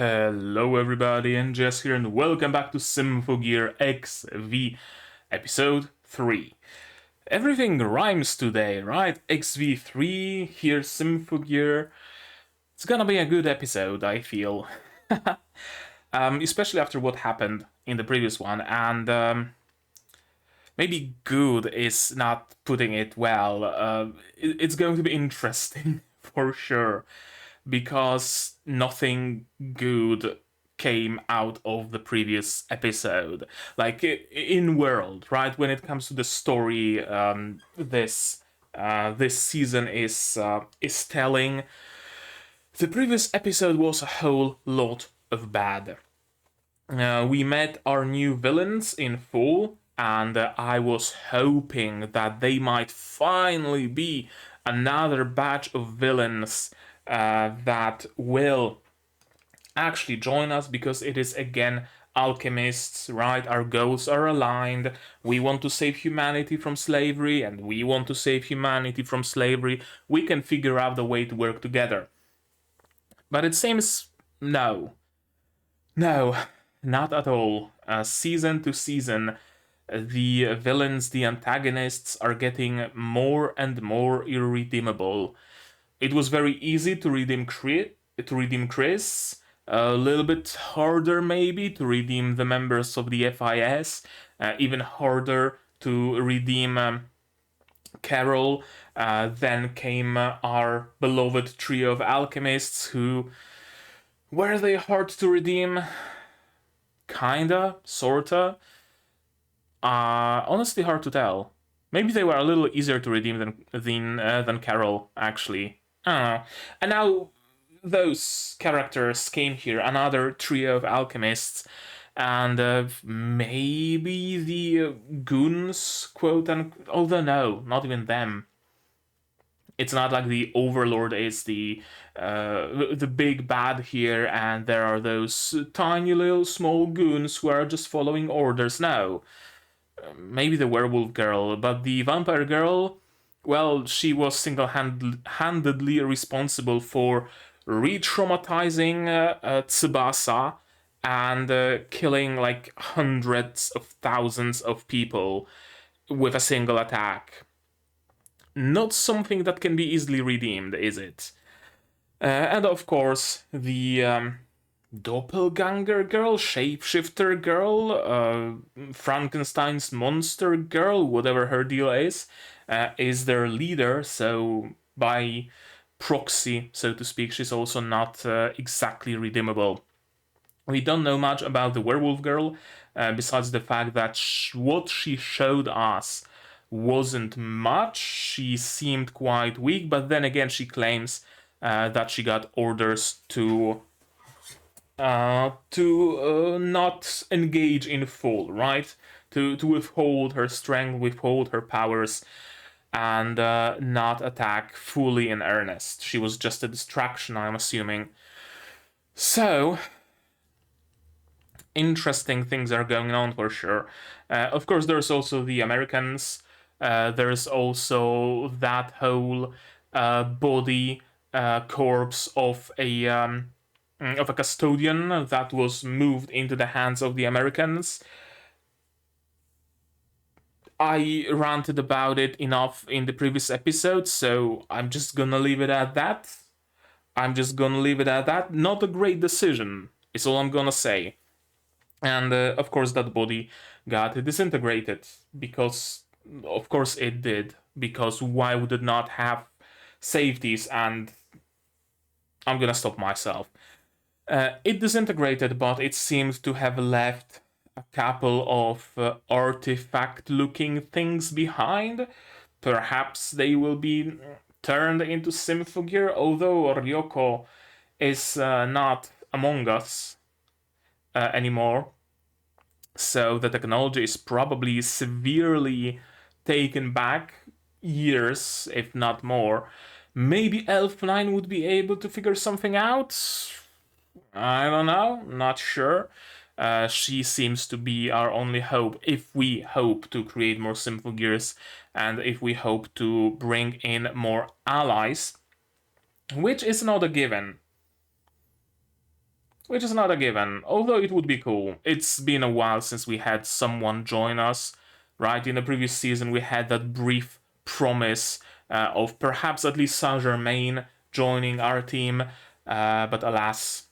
Hello everybody, and Jess here, and welcome back to Symphogear XV, episode 3. Everything rhymes today, right? XV3, here Symphogear. It's gonna be a good episode, I feel. Especially after what happened in the previous one, and maybe good is not putting it well. It's going to be interesting, for sure, because nothing good came out of the previous episode. Like in world, right? When it comes to the story, this season is telling. The previous episode was a whole lot of bad. We met our new villains in full, and I was hoping that they might finally be another batch of villains that will actually join us, because it is again alchemists, right? Our goals are aligned. We want to save humanity from slavery, and we want to save humanity from slavery. We can figure out a way to work together. But it seems no, not at all. Season to season, the villains, the antagonists, are getting more and more irredeemable. It was very easy to redeem Chris. A little bit harder, maybe, to redeem the members of the FIS. Even harder to redeem Carol. Then came our beloved trio of alchemists, who were they hard to redeem? Kinda, sorta. Honestly, hard to tell. Maybe they were a little easier to redeem than Carol, actually. I don't know. And now those characters came here, another trio of alchemists, and maybe the goons, quote unquote. Although no, not even them. It's not like the Overlord is the big bad here, and there are those tiny little small goons who are just following orders. No, maybe the werewolf girl, but the vampire girl, well, she was single-handedly responsible for re-traumatizing Tsubasa and killing like hundreds of thousands of people with a single attack. Not something that can be easily redeemed, is it? And of course, the doppelganger girl, shapeshifter girl, Frankenstein's monster girl, whatever her deal is their leader, so by proxy, so to speak, she's also not exactly redeemable. We don't know much about the werewolf girl, besides the fact that what she showed us wasn't much. She seemed quite weak, but then again, she claims that she got orders to not engage in full, right? To withhold her strength, withhold her powers, and not attack fully in earnest. She was just a distraction, I'm assuming. So, interesting things are going on for sure. Of course, there's also the Americans. There's also that whole body corpse of a custodian that was moved into the hands of the Americans. I ranted about it enough in the previous episode, so I'm just gonna leave it at that. Not a great decision, is all I'm gonna say. And of course, that body got disintegrated, because, of course, it did. Because why would it not have safeties? And I'm gonna stop myself. It disintegrated, but it seemed to have left a couple of artifact-looking things behind. Perhaps they will be turned into Symphogear, although Ryoko is not among us anymore. So the technology is probably severely taken back years, if not more. Maybe Elf9 would be able to figure something out? I don't know, not sure. She seems to be our only hope, if we hope to create more Symphogears, and if we hope to bring in more allies, which is not a given. which is not a given, although it would be cool. It's been a while since we had someone join us, right? In the previous season, we had that brief promise of perhaps at least Saint-Germain joining our team, but alas.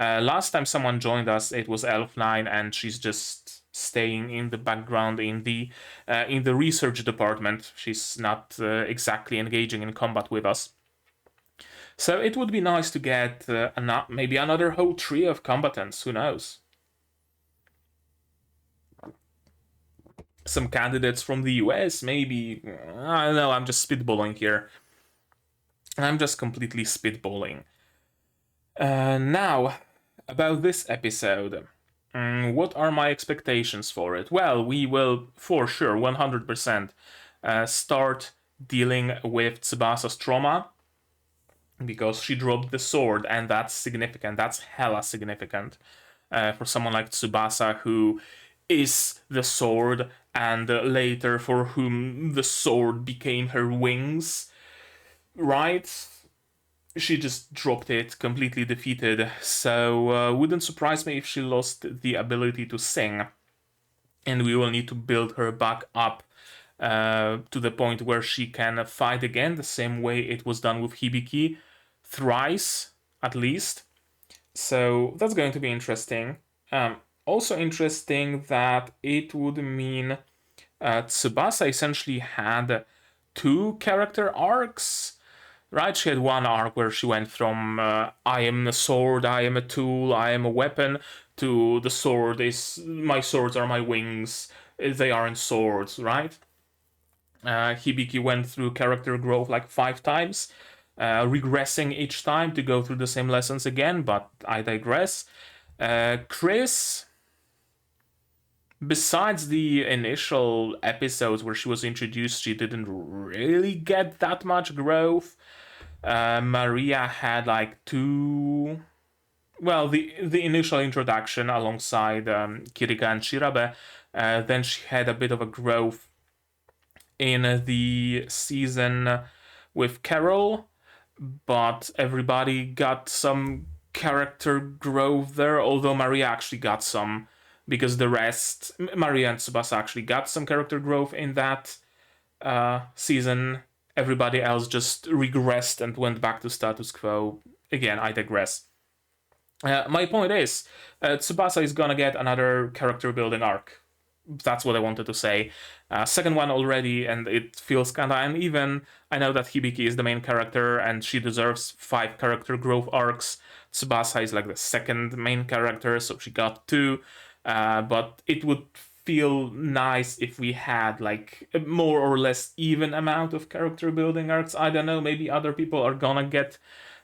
Last time someone joined us, it was Elf9, and she's just staying in the background in the research department. She's not exactly engaging in combat with us. So it would be nice to get maybe another whole trio of combatants, who knows? Some candidates from the US, maybe. I don't know, I'm just spitballing here. I'm just completely spitballing. Now, about this episode. What are my expectations for it? Well, we will, for sure, 100%, start dealing with Tsubasa's trauma, because she dropped the sword, and that's significant. That's hella significant for someone like Tsubasa, who is the sword, and later for whom the sword became her wings, right? She just dropped it, completely defeated, so wouldn't surprise me if she lost the ability to sing, and we will need to build her back up to the point where she can fight again, the same way it was done with Hibiki, thrice at least. So that's going to be interesting. Also interesting that it would mean Tsubasa essentially had two character arcs. Right, she had one arc where she went from I am a sword, I am a tool, I am a weapon, to the sword is my swords are my wings, they aren't swords, right? Hibiki went through character growth like 5 times, regressing each time to go through the same lessons again, but I digress. Chris, besides the initial episodes where she was introduced, she didn't really get that much growth. Maria had like 2. Well, the initial introduction alongside Kirika and Shirabe. Then she had a bit of a growth in the season with Carol, but everybody got some character growth there, although Maria actually got some, because the rest, Maria and Tsubasa actually got some character growth in that season. Everybody else just regressed and went back to status quo. Again, I digress. My point is, Tsubasa is gonna get another character building arc. That's what I wanted to say. Second one already, and it feels kinda uneven. I know that Hibiki is the main character, and she deserves 5 character growth arcs. Tsubasa is like the second main character, so she got 2. But it would feel nice if we had like a more or less even amount of character building arcs. I don't know, maybe other people are gonna get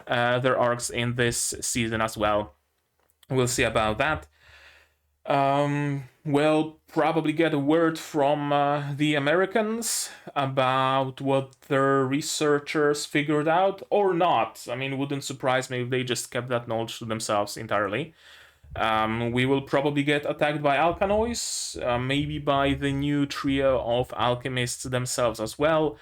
their arcs in this season as well. We'll see about that. We'll probably get a word from the Americans about what their researchers figured out, or not. I mean, it wouldn't surprise me if they just kept that knowledge to themselves entirely. We will probably get attacked by Alkanoids, maybe by the new trio of alchemists themselves as well.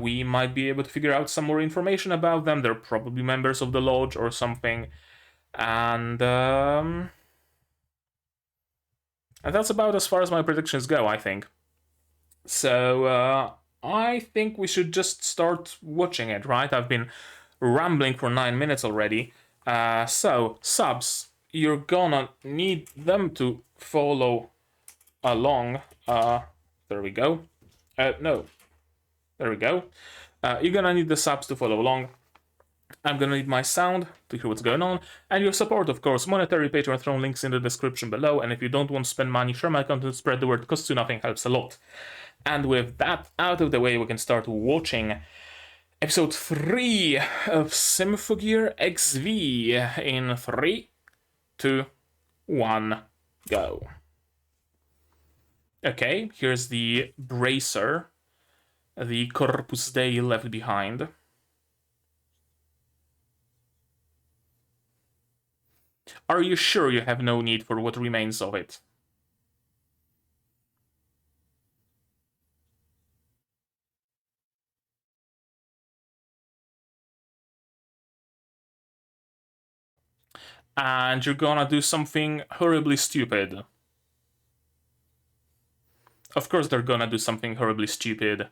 We might be able to figure out some more information about them. They're probably members of the Lodge or something. And that's about as far as my predictions go, I think. So I think we should just start watching it, right? I've been rambling for 9 minutes already. So, subs, you're gonna need them to follow along. There we go. No. There we go. You're gonna need the subs to follow along. I'm gonna need my sound to hear what's going on, and your support, of course. Monetary, Patreon, Throne, links in the description below, and if you don't want to spend money, share my content, spread the word, costs you nothing, helps a lot. And with that out of the way, we can start watching episode 3 of Symphogear XV in 3, 2, 1, go. Okay, here's the bracer, the Corpus Dei left behind. Are you sure you have no need for what remains of it? and you're gonna do something horribly stupid. Of course they're gonna do something horribly stupid.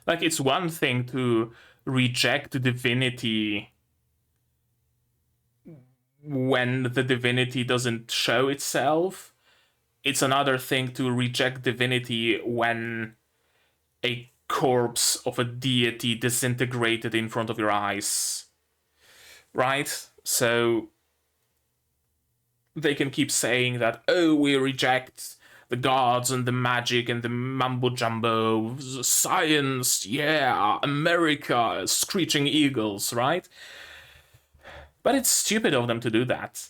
Like, it's one thing to reject divinity when the divinity doesn't show itself. It's another thing to reject divinity when a corpse of a deity disintegrated in front of your eyes. Right? So they can keep saying that, oh, we reject the gods and the magic and the mumbo jumbo, science, yeah, America, screeching eagles, right? But it's stupid of them to do that.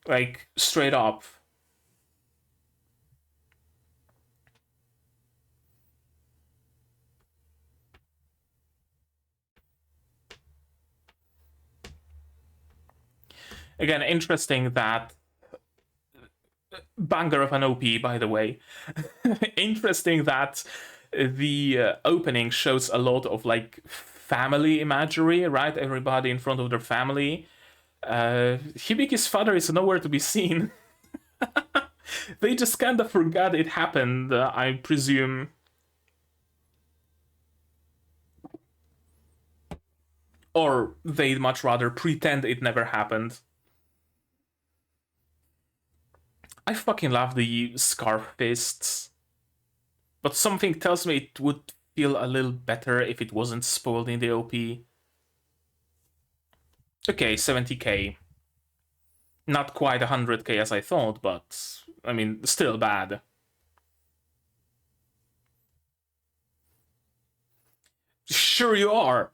Like, straight up. Again, interesting that banger of an OP, by the way. Interesting that the opening shows a lot of like family imagery, right? Everybody in front of their family. Hibiki's father is nowhere to be seen. They just kind of forgot it happened, I presume. Or they'd much rather pretend it never happened. I fucking love the scarf fists. But something tells me it would feel a little better if it wasn't spoiled in the OP. Okay, 70k. Not quite 100k as I thought, but I mean, still bad. Sure you are.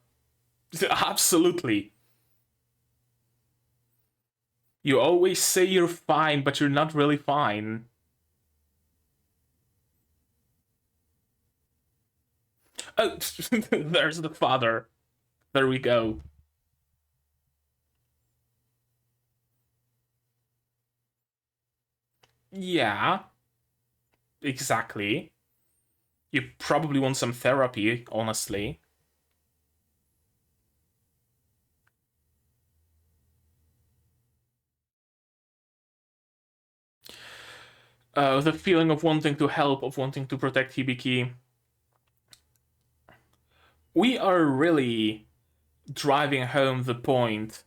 Absolutely. You always say you're fine, but you're not really fine. Oh, there's the father. There we go. Yeah, exactly. You probably want some therapy, honestly. The feeling of wanting to help, of wanting to protect Hibiki. We are really driving home the point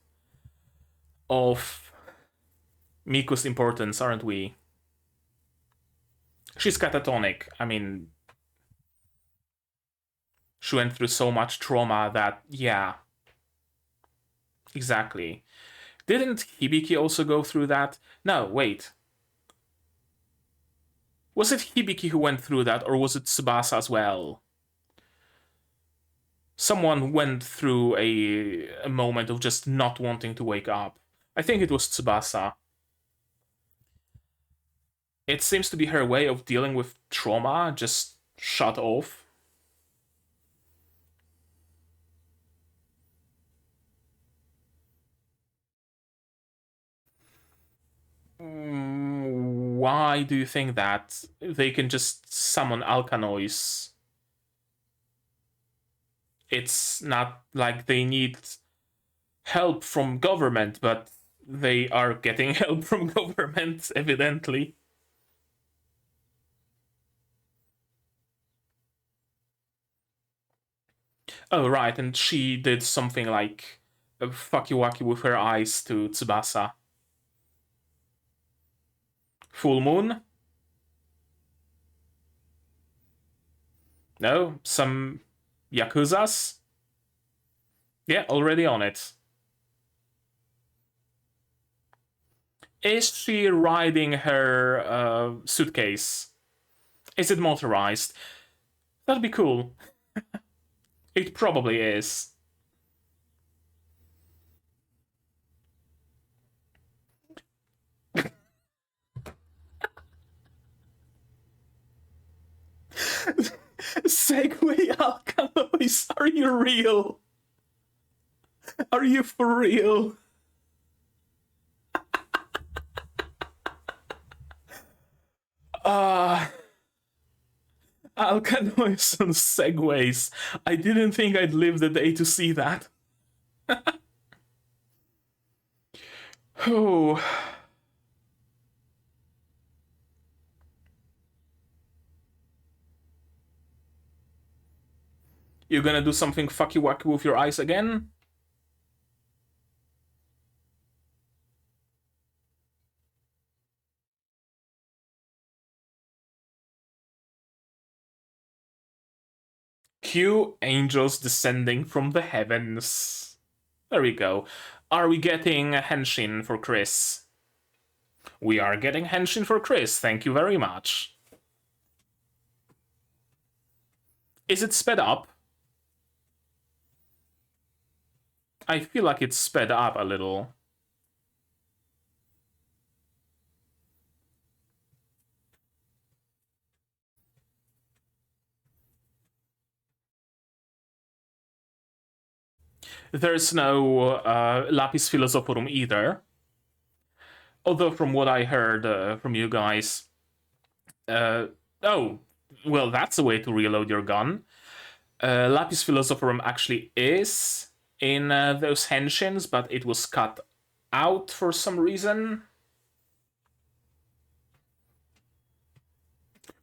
of Miku's importance, aren't we? She's catatonic. I mean, she went through so much trauma that, yeah, exactly. Didn't Hibiki also go through that? No, wait. Was it Hibiki who went through that, or was it Tsubasa as well? Someone went through a moment of just not wanting to wake up. I think it was Tsubasa. It seems to be her way of dealing with trauma, just shut off. Why do you think that? They can just summon alkanoids. It's not like they need help from government, but they are getting help from government, evidently. Oh, right, and she did something like fucky-wacky with her eyes to Tsubasa. Full moon? No? Some Yakuzas? Yeah, already on it. Is she riding her suitcase? Is it motorized? That'd be cool. It probably is. Segway alkaloids, are you real? Are you for real? Uh Alkanoids on segways. I didn't think I'd live the day to see that. Oh. You're gonna do something fucky wacky with your eyes again? Cue angels descending from the heavens. There we go. Are we getting henshin for Chris? We are getting henshin for Chris, thank you very much. Is it sped up? I feel like it's sped up a little. There's no Lapis Philosophorum either. Although from what I heard from you guys... oh, well, that's a way to reload your gun. Lapis Philosophorum actually is in those henshins, but it was cut out for some reason.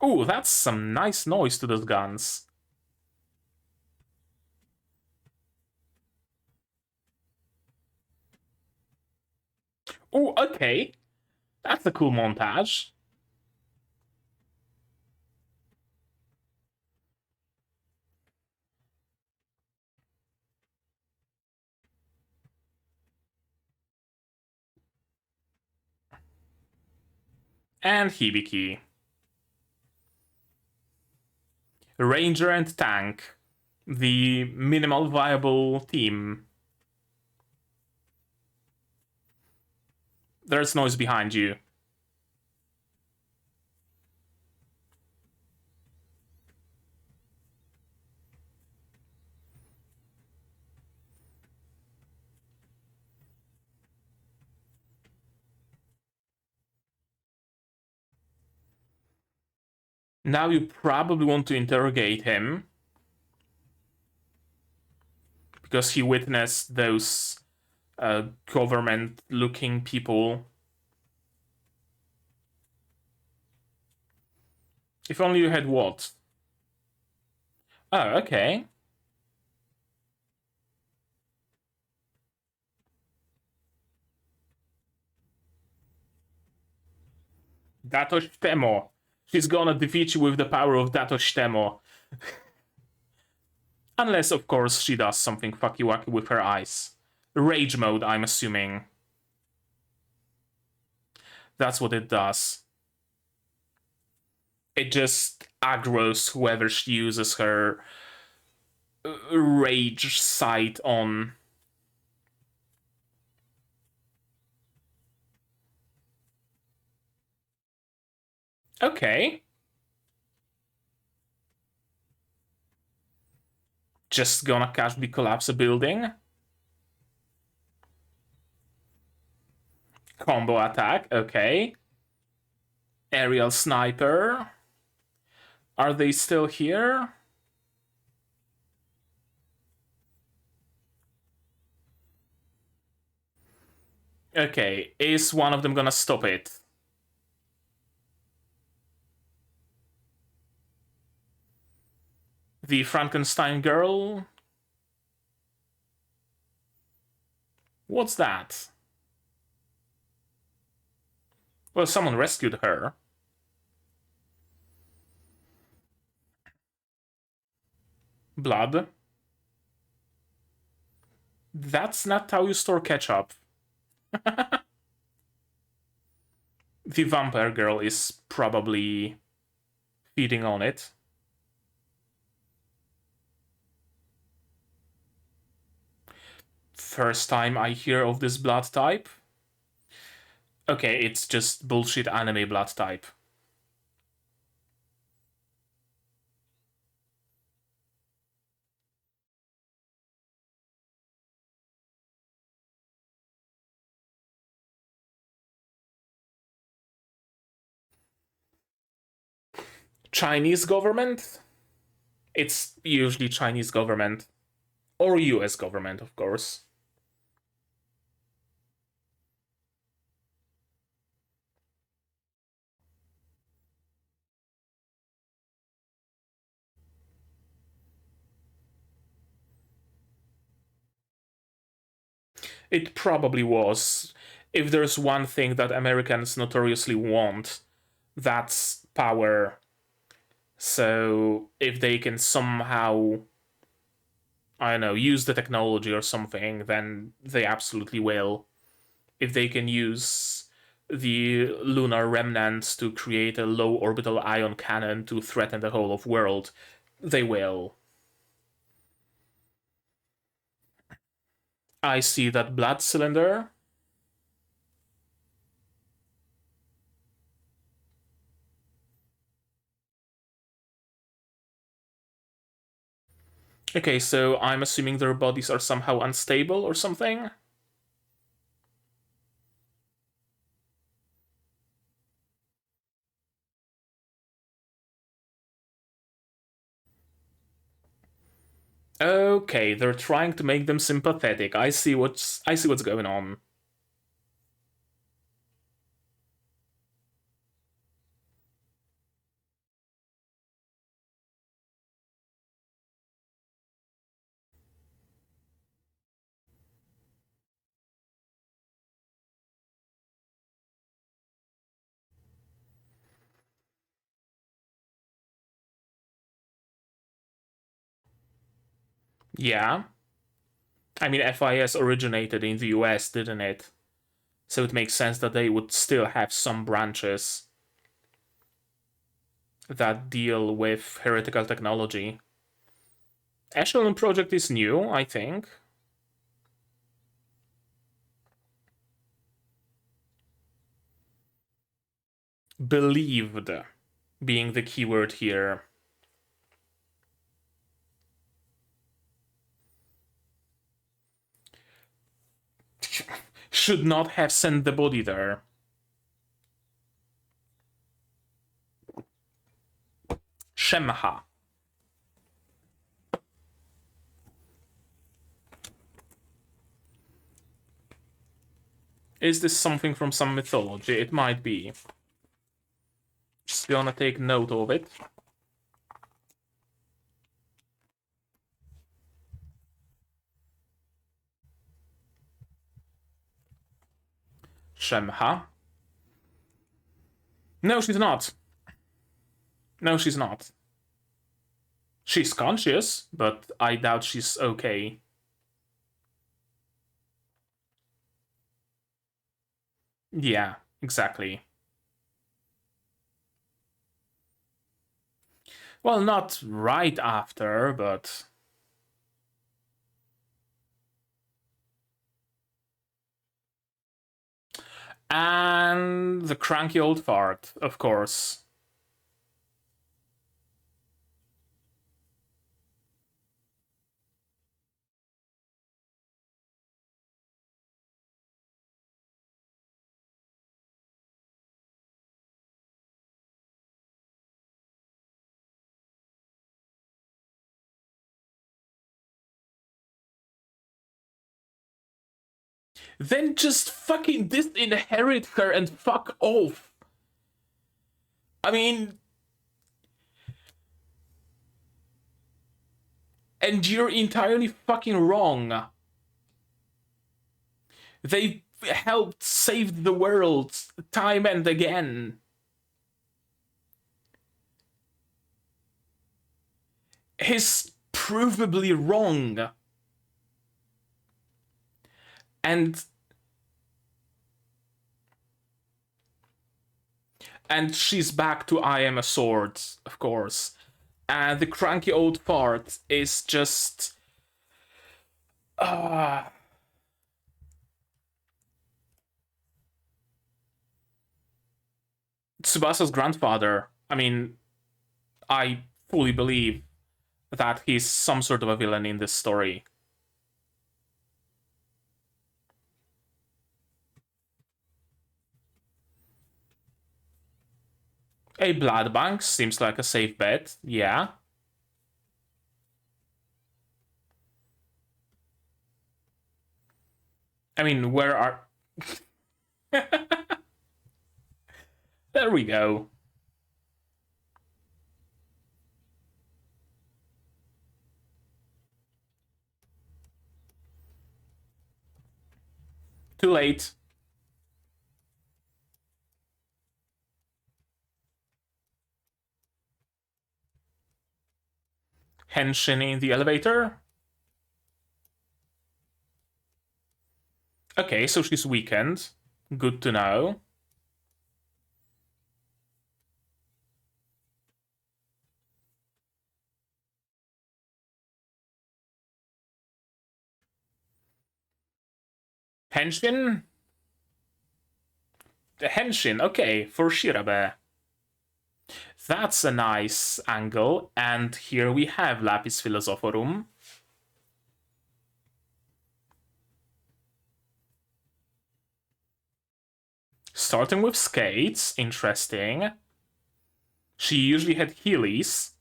Ooh, that's some nice noise to those guns. Ooh, okay. That's a cool montage. And Hibiki. Ranger and Tank. The minimal viable team. There's noise behind you. Now you probably want to interrogate him. Because he witnessed those government-looking people. If only you had what? Oh, okay. Datosh Temo. She's gonna defeat you with the power of Datosh Temo. Unless, of course, she does something fucky wacky with her eyes. Rage mode, I'm assuming. That's what it does. It just aggroes whoever she uses her rage sight on. Okay. Just gonna casually collapse a building. Combo attack, okay. Aerial sniper. Are they still here? Okay, is one of them gonna stop it? The Frankenstein girl? What's that? Well, someone rescued her. Blood. That's not how you store ketchup. The vampire girl is probably feeding on it. First time I hear of this blood type. Okay, it's just bullshit anime blood type. Chinese government? It's usually Chinese government. Or US government, of course. It probably was. If there's one thing that Americans notoriously want, that's power. So if they can somehow, I don't know, use the technology or something, then they absolutely will. If they can use the lunar remnants to create a low orbital ion cannon to threaten the whole of world, they will. I see that blood cylinder. Okay, so I'm assuming their bodies are somehow unstable or something? Okay, they're trying to make them sympathetic. I see what's going on. Yeah. I mean, FIS originated in the US, didn't it? So it makes sense that they would still have some branches that deal with heretical technology. Echelon Project is new, I think. Believed being the keyword here. Should not have sent the body there. Shemha. Is this something from some mythology? It might be. Just gonna take note of it. Shemha. No, she's not. No, she's not. She's conscious, but I doubt she's okay. Yeah, exactly. Well, not right after, but. And the cranky old fart, of course. Then just fucking disinherit her and fuck off. I mean, and you're entirely fucking wrong. They helped save the world time and again. He's provably wrong. And she's back to I am a sword, of course. And the cranky old fart is just Tsubasa's grandfather. I mean, I fully believe that he's some sort of a villain in this story. A blood bank seems like a safe bet, yeah. I mean, where are... There we go. Too late. Henshin in the elevator. Okay, so she's weakened. Good to know. Henshin? The Henshin, okay, for Shirabe. That's a nice angle, and here we have Lapis Philosophorum. Starting with skates, interesting. She usually had Heelys.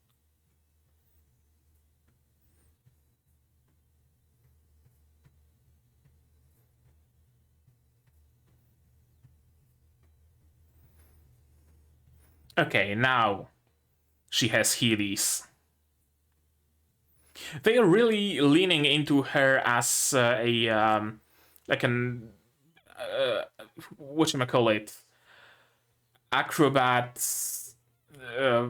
Okay, now she has Heelys. They are really leaning into her as like an whatchamacallit, acrobat, uh,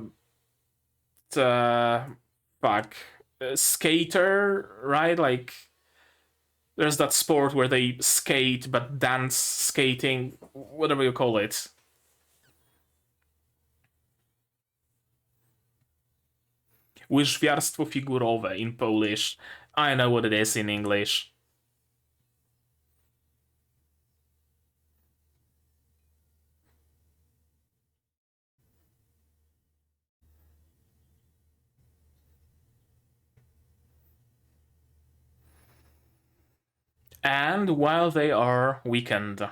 uh, fuck, skater, right? Like, there's that sport where they skate but dance skating, whatever you call it. Łyżwiarstwo figurowe in Polish. I know what it is in English. And while they are weakened.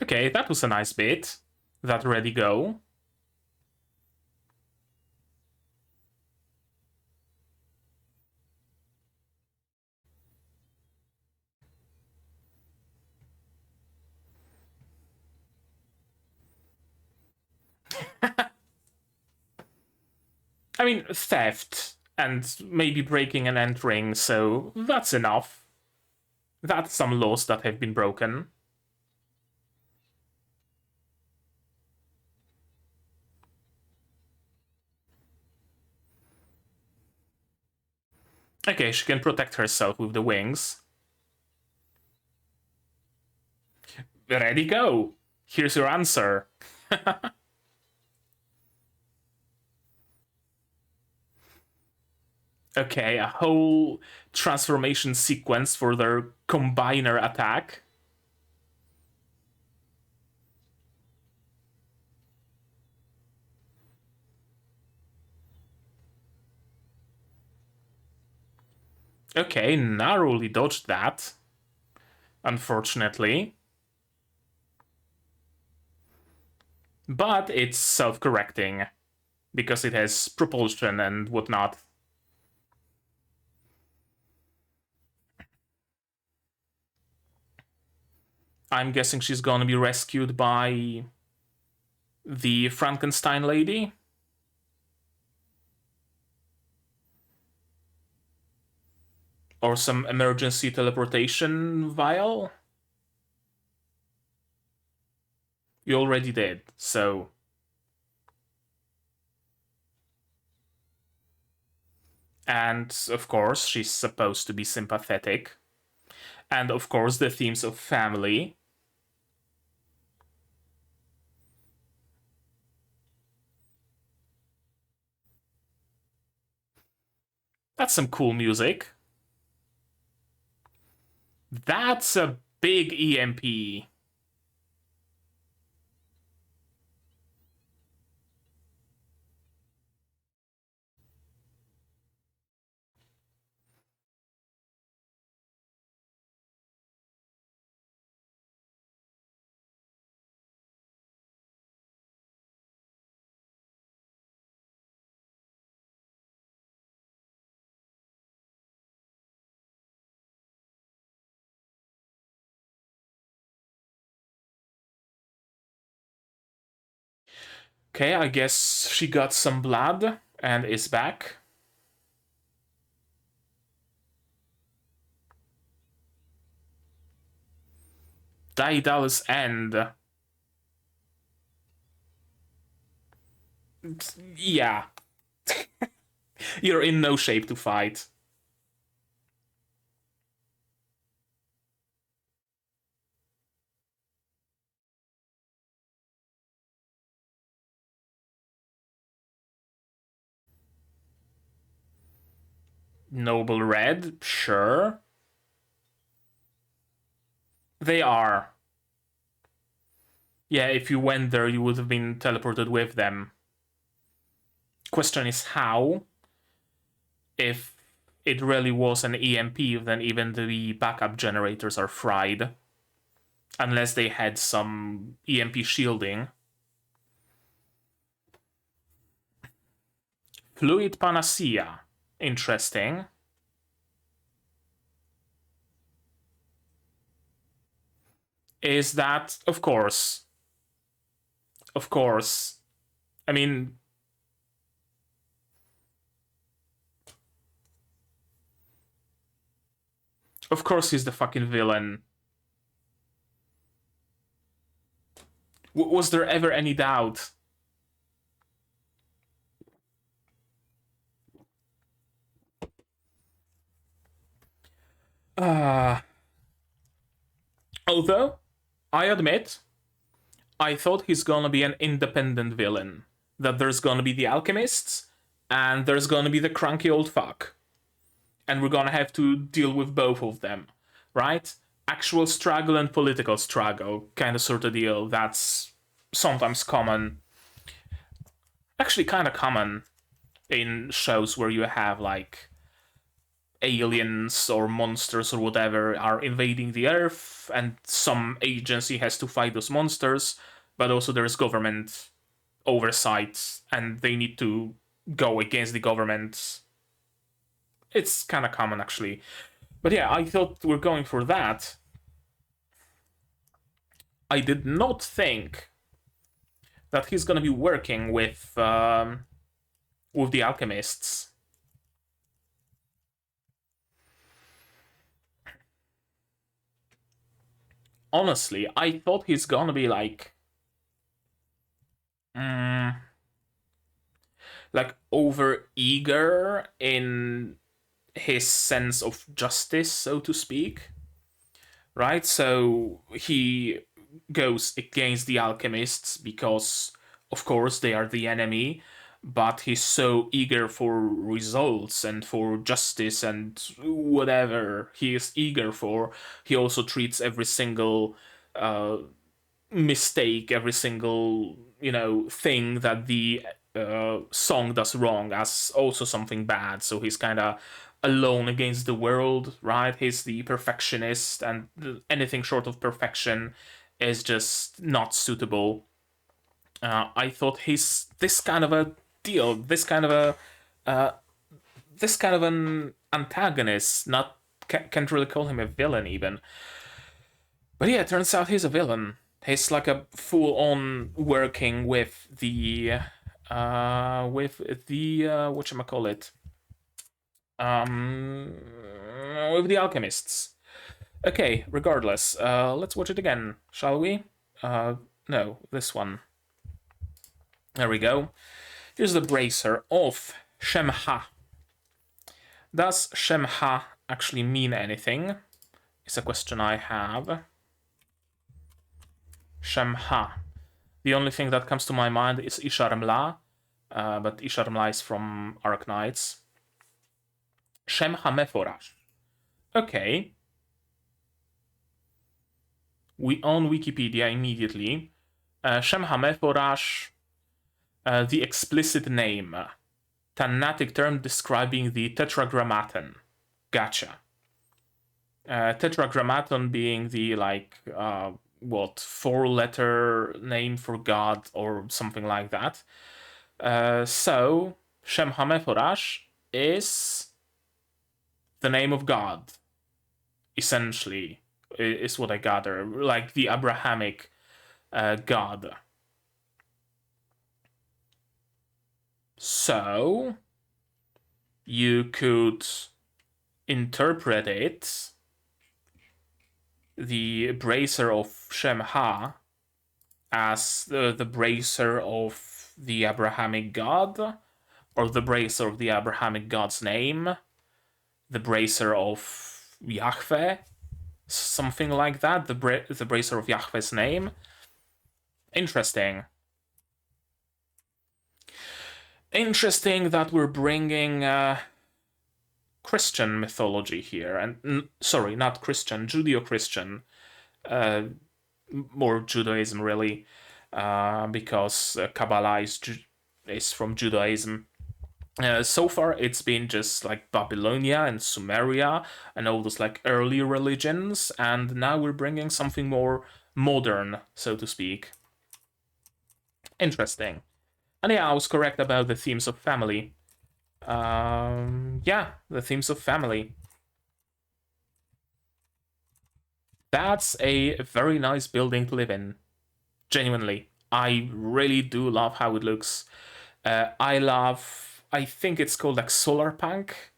Okay, that was a nice bit. That ready go. I mean, theft and maybe breaking and entering, so that's enough. That's some laws that have been broken. Okay, she can protect herself with the wings. Ready, go! Here's your answer. Okay, a whole transformation sequence for their combiner attack. Okay, narrowly dodged that. Unfortunately. But it's self-correcting, because it has propulsion and whatnot. I'm guessing she's gonna be rescued by the Frankenstein lady. Or some emergency teleportation vial. You already did, so... And, of course, she's supposed to be sympathetic. And, of course, the themes of family. That's some cool music. That's a big EMP. Okay, I guess she got some blood and is back. Daedalus End. Yeah. You're in no shape to fight. Noble Red, sure. They are. Yeah, if you went there, you would have been teleported with them. Question is how? If it really was an EMP, then even the backup generators are fried. Unless they had some EMP shielding. Fluid Panacea. Interesting. Is that, of course. Of course. I mean, of course he's the fucking villain. Was there ever any doubt? Uh, although, I admit, I thought he's gonna be an independent villain. That there's gonna be the alchemists, and there's gonna be the cranky old fuck. And we're gonna have to deal with both of them, right? Actual struggle and political struggle, kind of sort of deal. That's sometimes common. Actually, kind of common in shows where you have like aliens or monsters or whatever are invading the Earth, and some agency has to fight those monsters, but also there's government oversight, and they need to go against the government. It's kind of common, actually. But yeah, I thought we're going for that. I did not think that he's gonna be working with the alchemists. Honestly, I thought he's gonna be like over eager in his sense of justice, so to speak. Right? So he goes against the alchemists because, of course, they are the enemy, but he's so eager for results and for justice and whatever he is eager for. He also treats every single mistake, every single thing that the song does wrong as also something bad. So he's kind of alone against the world, right? He's the perfectionist, and anything short of perfection is just not suitable. I thought he's this kind of a deal, this kind of an antagonist. Not can't really call him a villain even, but yeah, it turns out he's a villain. He's like a full-on working with the whatchamacallit, um with the alchemists. Okay, regardless, let's watch it again, shall we? No, this one. There we go. Here's the bracer of Shemha. Does Shemha actually mean anything? It's a question I have. Shemha. The only thing that comes to my mind is Isharmla, but Isharmla is from Arknights. Shemha Meforash. Okay. We on Wikipedia immediately. Shemha Meforash, the explicit name. Tannatic term describing the Tetragrammaton. Gotcha. Tetragrammaton being the four-letter name for God or something like that. So Shem HaMeforash is the name of God, essentially, is what I gather, like the Abrahamic God. So you could interpret it, the bracer of Shemha, as the bracer of the Abrahamic God, or the bracer of the Abrahamic God's name, the bracer of Yahweh, something like that, the bracer of Yahweh's name. Interesting. Interesting that we're bringing Christian mythology here, and sorry, not Christian, Judeo-Christian, more Judaism really, because Kabbalah is from Judaism. So far, it's been just like Babylonia and Sumeria and all those like early religions, and now we're bringing something more modern, so to speak. Interesting. And yeah, I was correct about the themes of family. Yeah, the themes of family. That's a very nice building to live in. Genuinely. I really do love how it looks. I think it's called like solar punk,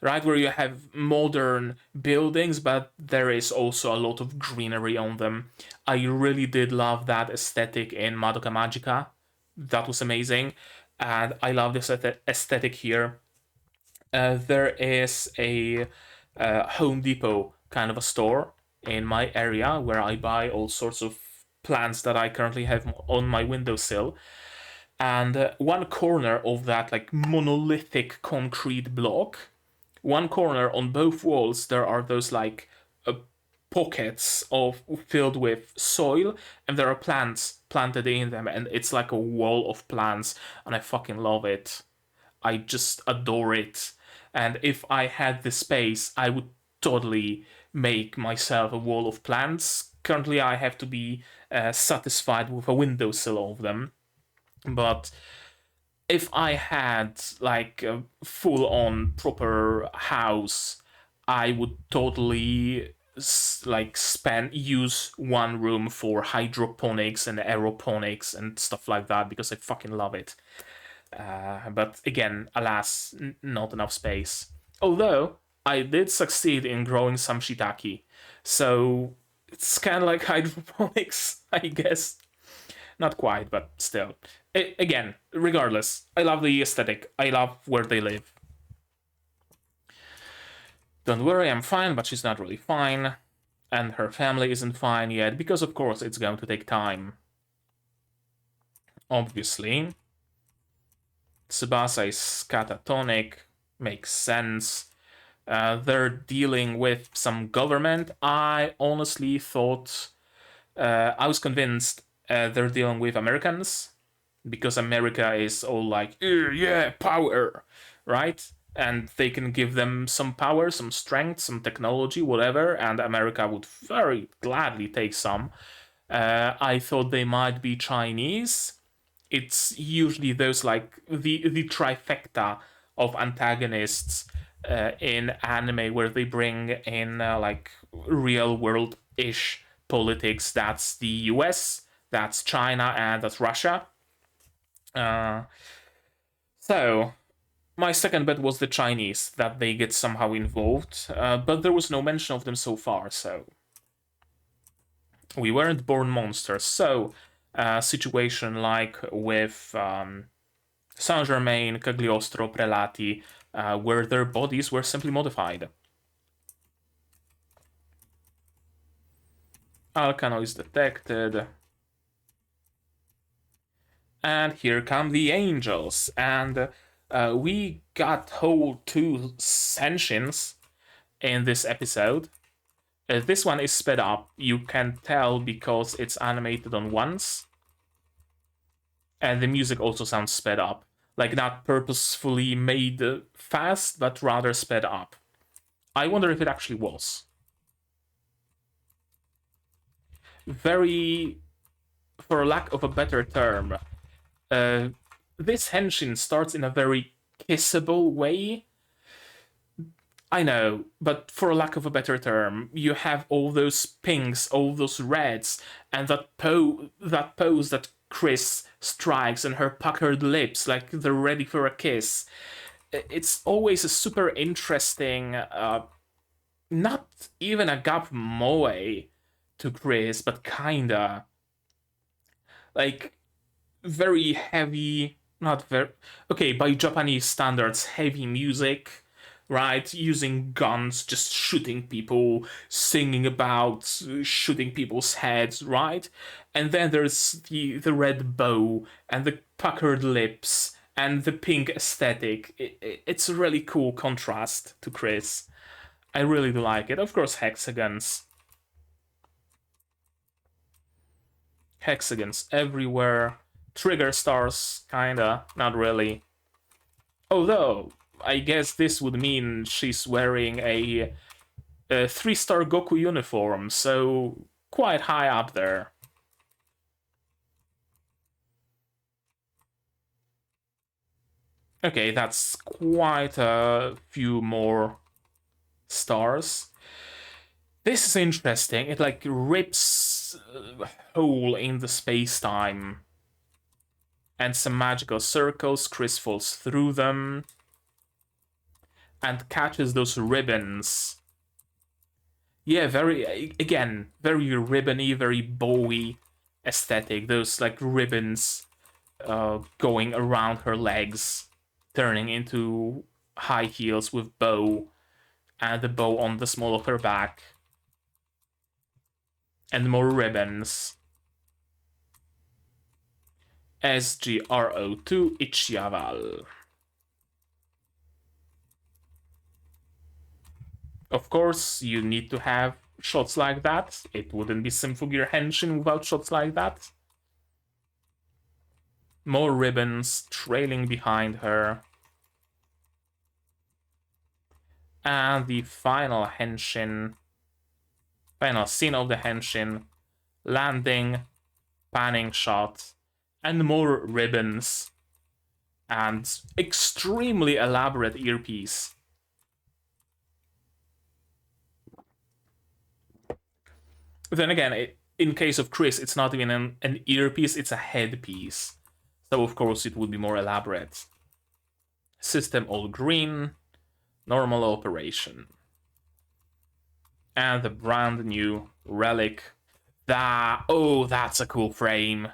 right? Where you have modern buildings, but there is also a lot of greenery on them. I really did love that aesthetic in Madoka Magica. That was amazing. And I love this aesthetic here. There is a Home Depot kind of a store in my area where I buy all sorts of plants that I currently have on my windowsill. And one corner of that like monolithic concrete block, one corner on both walls, there are those like pockets of filled with soil, and there are plants planted in them, and it's like a wall of plants, and I fucking love it. I just adore it. And if I had the space, I would totally make myself a wall of plants. Currently, I have to be satisfied with a windowsill of them. But if I had like a full-on proper house, I would totally like use one room for hydroponics and aeroponics and stuff like that because I fucking love it. But again, alas, not enough space. Although I did succeed in growing some shiitake, so it's kind of like hydroponics, I guess. Not quite, but still. Again, regardless, I love the aesthetic. I love where they live. Don't worry, I'm fine, but she's not really fine. And her family isn't fine yet, because of course it's going to take time. Obviously. Tsubasa is catatonic, makes sense. They're dealing with some government. I honestly thought, I was convinced they're dealing with Americans, because America is all like, yeah, power, right? And they can give them some power, some strength, some technology, whatever, and America would very gladly take some. I thought they might be Chinese. It's usually those like the trifecta of antagonists in anime where they bring in like real world ish politics. That's the US, that's China, and that's Russia. So my second bet was the Chinese, that they get somehow involved, but there was no mention of them so far. So we weren't born monsters. So situation like with Saint-Germain, Cagliostro, Prelati, where their bodies were simply modified. Alkanoids detected. And here come the angels. And we got whole 2 sentients in this episode. This one is sped up. You can tell because it's animated on once. And the music also sounds sped up. Like not purposefully made fast, but rather sped up. I wonder if it actually was. Very, for lack of a better term, this henshin starts in a very kissable way. I know, but for lack of a better term, you have all those pinks, all those reds, and that pose that Chris strikes and her puckered lips like they're ready for a kiss. It's always a super interesting, not even a gap moe to Chris, but kinda. Like, very heavy, not very, okay, by Japanese standards, heavy music, right? Using guns, just shooting people, singing about shooting people's heads, right? And then there's the red bow and the puckered lips and the pink aesthetic. It's a really cool contrast to Chris. I really do like it. Of course, hexagons everywhere. Trigger stars, kinda, not really. Although, I guess this would mean she's wearing a 3-star Goku uniform, so quite high up there. Okay, that's quite a few more stars. This is interesting. It like rips a hole in the space-time. And some magical circles. Chris falls through them. And catches those ribbons. Yeah, very ribbony, very bowy aesthetic. Those like ribbons going around her legs, turning into high heels with bow, and the bow on the small of her back. And more ribbons. SGRO2 Ichiaval. Of course, you need to have shots like that. It wouldn't be Symphogear Henshin without shots like that. More ribbons trailing behind her. And the final Henshin, final scene of the Henshin, landing, panning shot, and more ribbons, and extremely elaborate earpiece. Then again, in case of Chris, it's not even an earpiece, it's a headpiece. So of course it would be more elaborate. System all green, normal operation. And the brand new relic. That's a cool frame.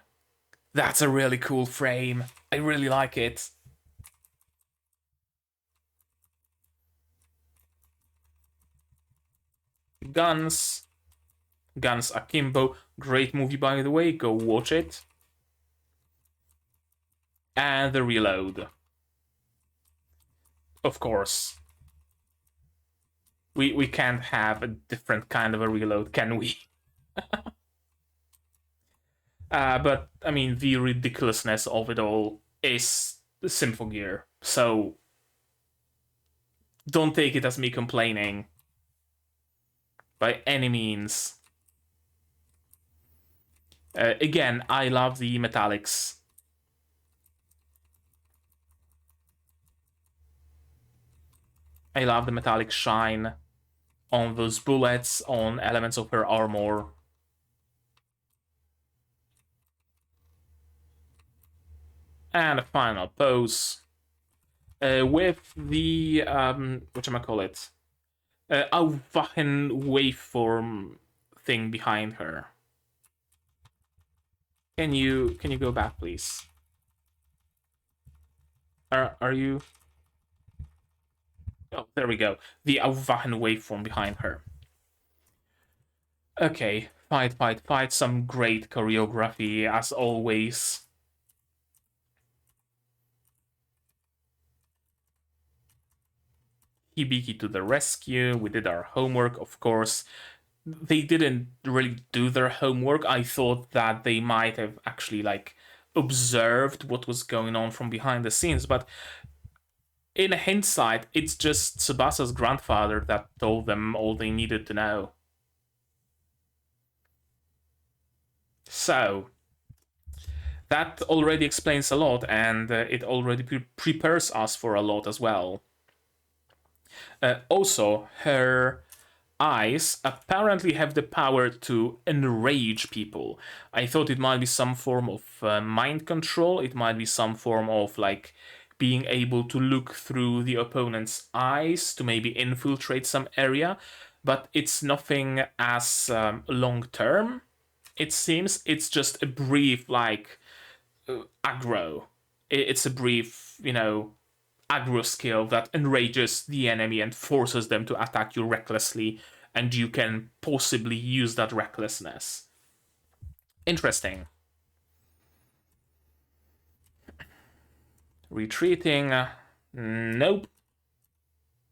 That's a really cool frame. I really like it. Guns Akimbo. Great movie, by the way. Go watch it. And the reload. Of course. We can't have a different kind of a reload, can we? But, I mean, the ridiculousness of it all is Symphogear. So, don't take it as me complaining. By any means. Again, I love the metallics. I love the metallic shine on those bullets, on elements of her armor. And a final pose with the whatchamacallit, Aufwachen waveform thing behind her. Can you go back, please? Are you? Oh, there we go. The Aufwachen waveform behind her. Okay, fight. Some great choreography as always. Hibiki to the rescue. We did our homework, of course. They didn't really do their homework. I thought that they might have actually like observed what was going on from behind the scenes, but in hindsight, it's just Tsubasa's grandfather that told them all they needed to know. So, that already explains a lot, and it already prepares us for a lot as well. Also, her eyes apparently have the power to enrage people. I thought it might be some form of mind control. It might be some form of like being able to look through the opponent's eyes to maybe infiltrate some area, but it's nothing as long term. It seems it's just a brief like aggro. It's a brief, aggro skill that enrages the enemy and forces them to attack you recklessly, and you can possibly use that recklessness. Interesting. Retreating. Nope.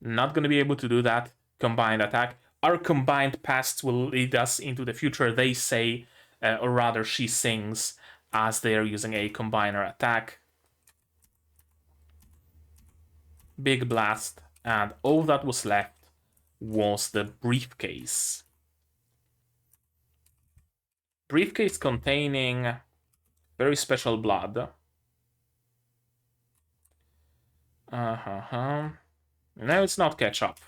Not gonna be able to do that. Combined attack. Our combined pasts will lead us into the future, they say, or rather she sings, as they are using a combiner attack. Big blast, and all that was left was the briefcase. Briefcase containing very special blood. No, it's not ketchup.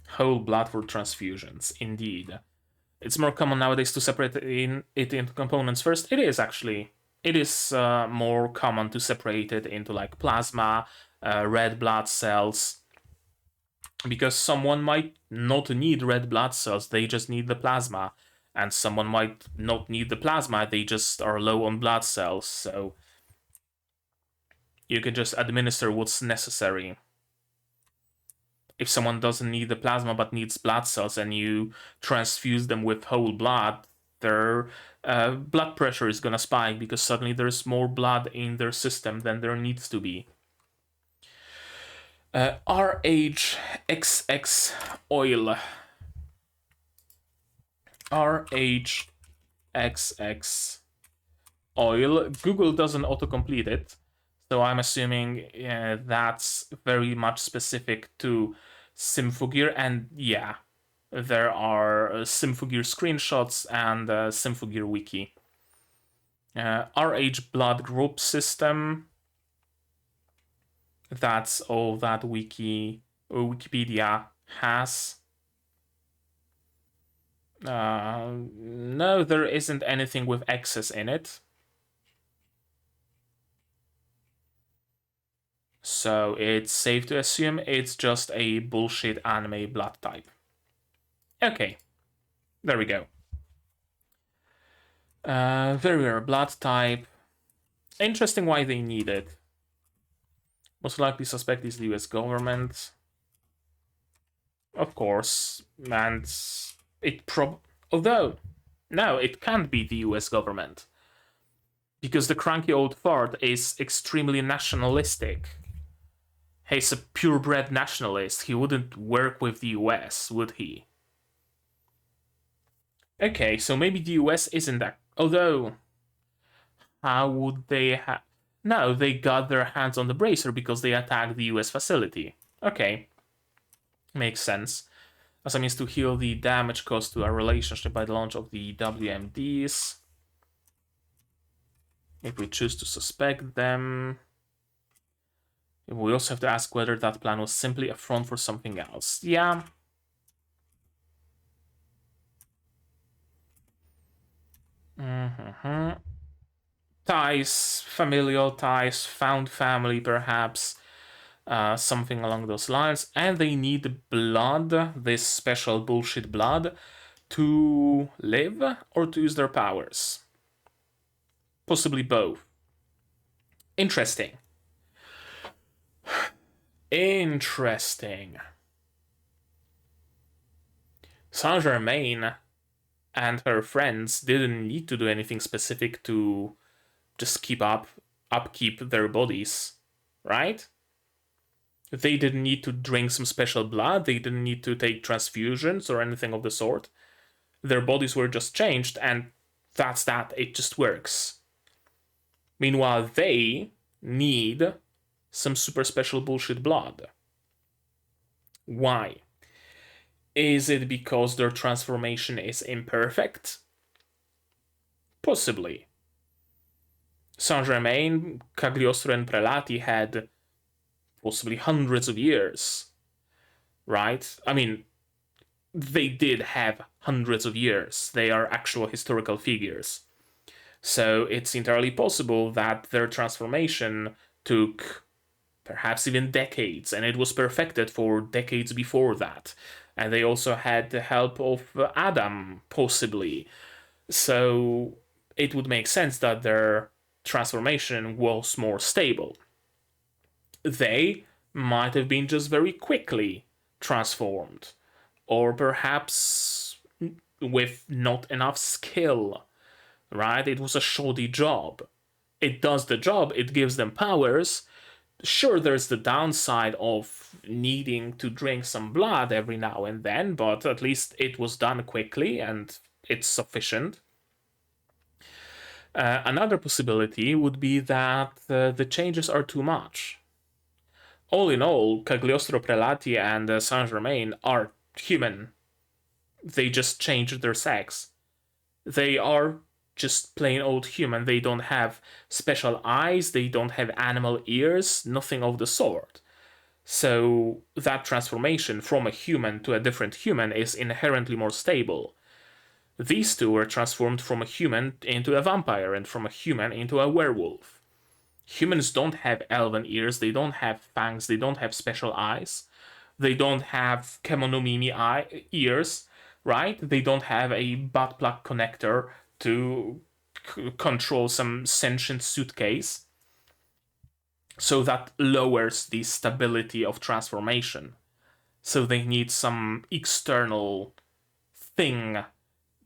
Whole blood for transfusions, indeed. It's more common nowadays to separate it into components first. It is actually. It is more common to separate it into like plasma, red blood cells, because someone might not need red blood cells, they just need the plasma, and someone might not need the plasma, they just are low on blood cells, so you can just administer what's necessary. If someone doesn't need the plasma but needs blood cells and you transfuse them with whole blood, their blood pressure is gonna spike because suddenly there's more blood in their system than there needs to be. RHXX oil. RHXX oil. Google doesn't autocomplete it, so I'm assuming that's very much specific to Symphogear, and yeah, there are Symphogear screenshots and Symphogear wiki. RH blood group system. That's all that Wikipedia has. No, there isn't anything with X's in it. So it's safe to assume it's just a bullshit anime blood type. Okay, there we go. Very rare blood type. Interesting why they need it. Most likely suspect is the US government. Of course, and although, no, it can't be the US government. Because the cranky old fart is extremely nationalistic. He's a purebred nationalist. He wouldn't work with the US, would he? Okay, so maybe the US isn't that. Although, how would they have. No, they got their hands on the bracer because they attacked the US facility. Okay. Makes sense. As a means to heal the damage caused to our relationship by the launch of the WMDs. If we choose to suspect them. We also have to ask whether that plan was simply a front for something else. Yeah. Ties, familial ties, found family perhaps. Something along those lines. And they need blood, this special bullshit blood, to live or to use their powers. Possibly both. Interesting. Interesting. Saint-Germain and her friends didn't need to do anything specific to just upkeep their bodies, right? They didn't need to drink some special blood, they didn't need to take transfusions or anything of the sort. Their bodies were just changed, and that's that, it just works. Meanwhile, they need some super special bullshit blood. Why? Is it because their transformation is imperfect? Possibly. Saint-Germain, Cagliostro, and Prelati had possibly hundreds of years, right? I mean, they did have hundreds of years. They are actual historical figures. So it's entirely possible that their transformation took perhaps even decades, and it was perfected for decades before that. And they also had the help of Adam, possibly. So it would make sense that their transformation was more stable. They might have been just very quickly transformed, or perhaps with not enough skill, right? It was a shoddy job. It does the job, it gives them powers. Sure, there's the downside of needing to drink some blood every now and then, but at least it was done quickly and it's sufficient. Another possibility would be that the changes are too much. All in all, Cagliostro Prelati and Saint-Germain are human. They just changed their sex. They are just plain old human. They don't have special eyes, they don't have animal ears, nothing of the sort. So that transformation from a human to a different human is inherently more stable. These two were transformed from a human into a vampire and from a human into a werewolf. Humans don't have elven ears, they don't have fangs, they don't have special eyes, they don't have kemonomimi ears, right? They don't have a butt plug connector to control some sentient suitcase. So that lowers the stability of transformation. So they need some external thing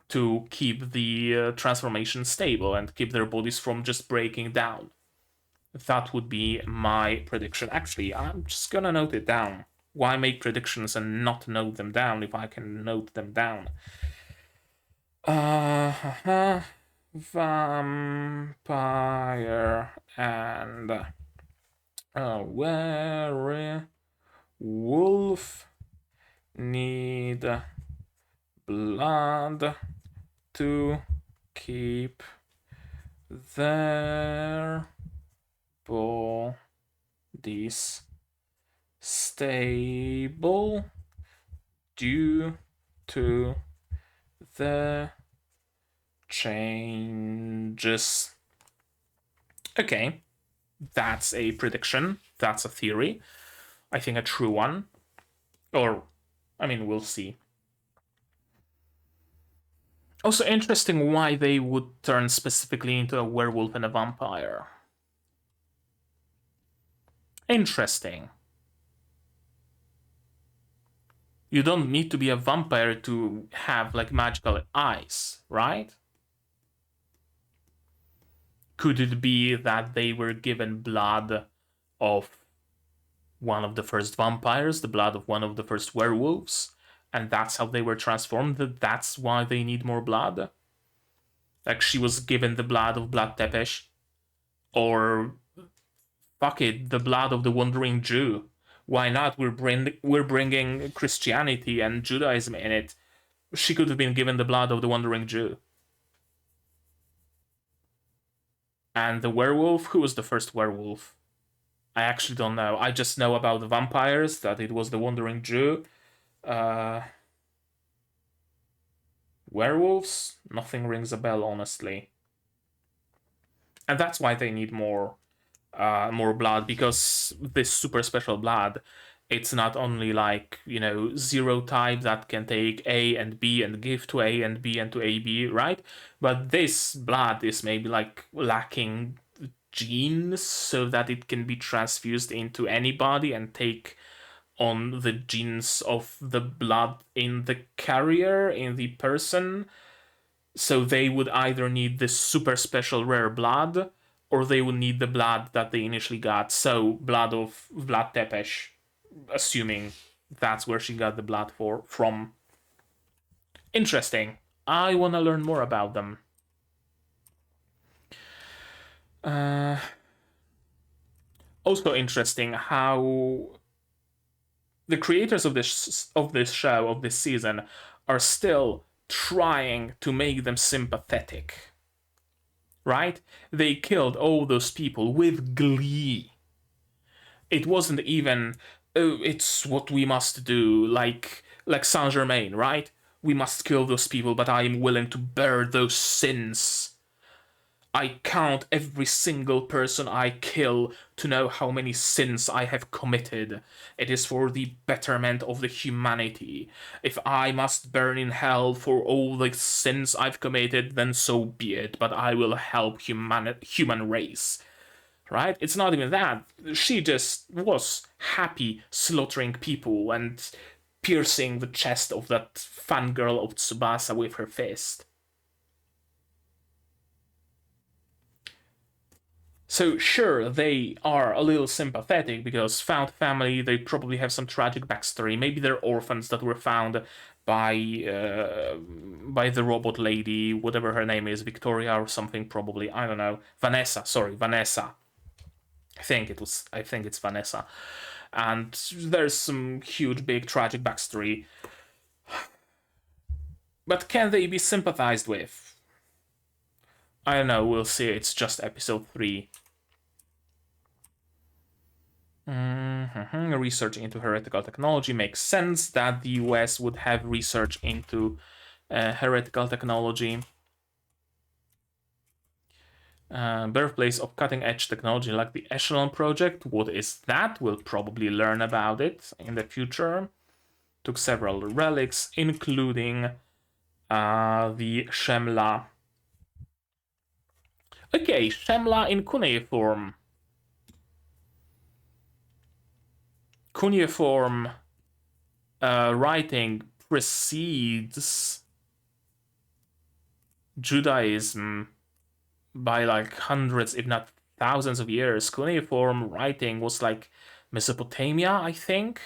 to keep the transformation stable and keep their bodies from just breaking down. That would be my prediction. Actually, I'm just gonna note it down. Why make predictions and not note them down if I can note them down? Vampire and werewolf need blood to keep their bodies stable due to the changes. Okay, that's a prediction. That's a theory. I think a true one. Or, I mean, we'll see. Also interesting why they would turn specifically into a werewolf and a vampire. Interesting. You don't need to be a vampire to have like magical eyes, right? Could it be that they were given blood of one of the first vampires, the blood of one of the first werewolves, and that's how they were transformed? That's why they need more blood? Like she was given the blood of Blood Tepesh? Or, fuck it, the blood of the Wandering Jew? Why not? We're bringing Christianity and Judaism in it. She could have been given the blood of the Wandering Jew. And the werewolf? Who was the first werewolf? I actually don't know. I just know about the vampires, that it was the Wandering Jew. Werewolves? Nothing rings a bell, honestly. And that's why they need more blood, because this super special blood, it's not only like, you know, zero type that can take A and B and give to A and B and to AB, right? But this blood is maybe like lacking genes so that it can be transfused into anybody and take on the genes of the blood in the carrier, in the person. So they would either need this super special rare blood, or they would need the blood that they initially got. So blood of Vlad Tepes, assuming that's where she got the blood from. Interesting. I want to learn more about them. Also interesting how the creators of this show, of this season, are still trying to make them sympathetic. Right? They killed all those people with glee. It wasn't even, oh, it's what we must do, like Saint Germain, right? We must kill those people, but I am willing to bear those sins. I count every single person I kill to know how many sins I have committed. It is for the betterment of the humanity. If I must burn in hell for all the sins I've committed, then so be it, but I will help human race. Right? It's not even that. She just was happy slaughtering people and piercing the chest of that fangirl of Tsubasa with her fist. So sure, they are a little sympathetic because found family, they probably have some tragic backstory. Maybe they're orphans that were found by the robot lady, whatever her name is, Victoria or something, probably. I don't know. Vanessa, sorry, Vanessa. I think it's Vanessa. And there's some huge, big, tragic backstory. But can they be sympathized with? I don't know, we'll see. It's just episode 3. Research into heretical technology makes sense that the US would have research into heretical technology. Birthplace of cutting-edge technology like the Echelon project. What is that? We'll probably learn about it in the future. Took several relics, including the Shemla. Okay, Shemla in cuneiform. Cuneiform writing precedes Judaism by like hundreds, if not thousands of years. Cuneiform writing was like Mesopotamia, I think.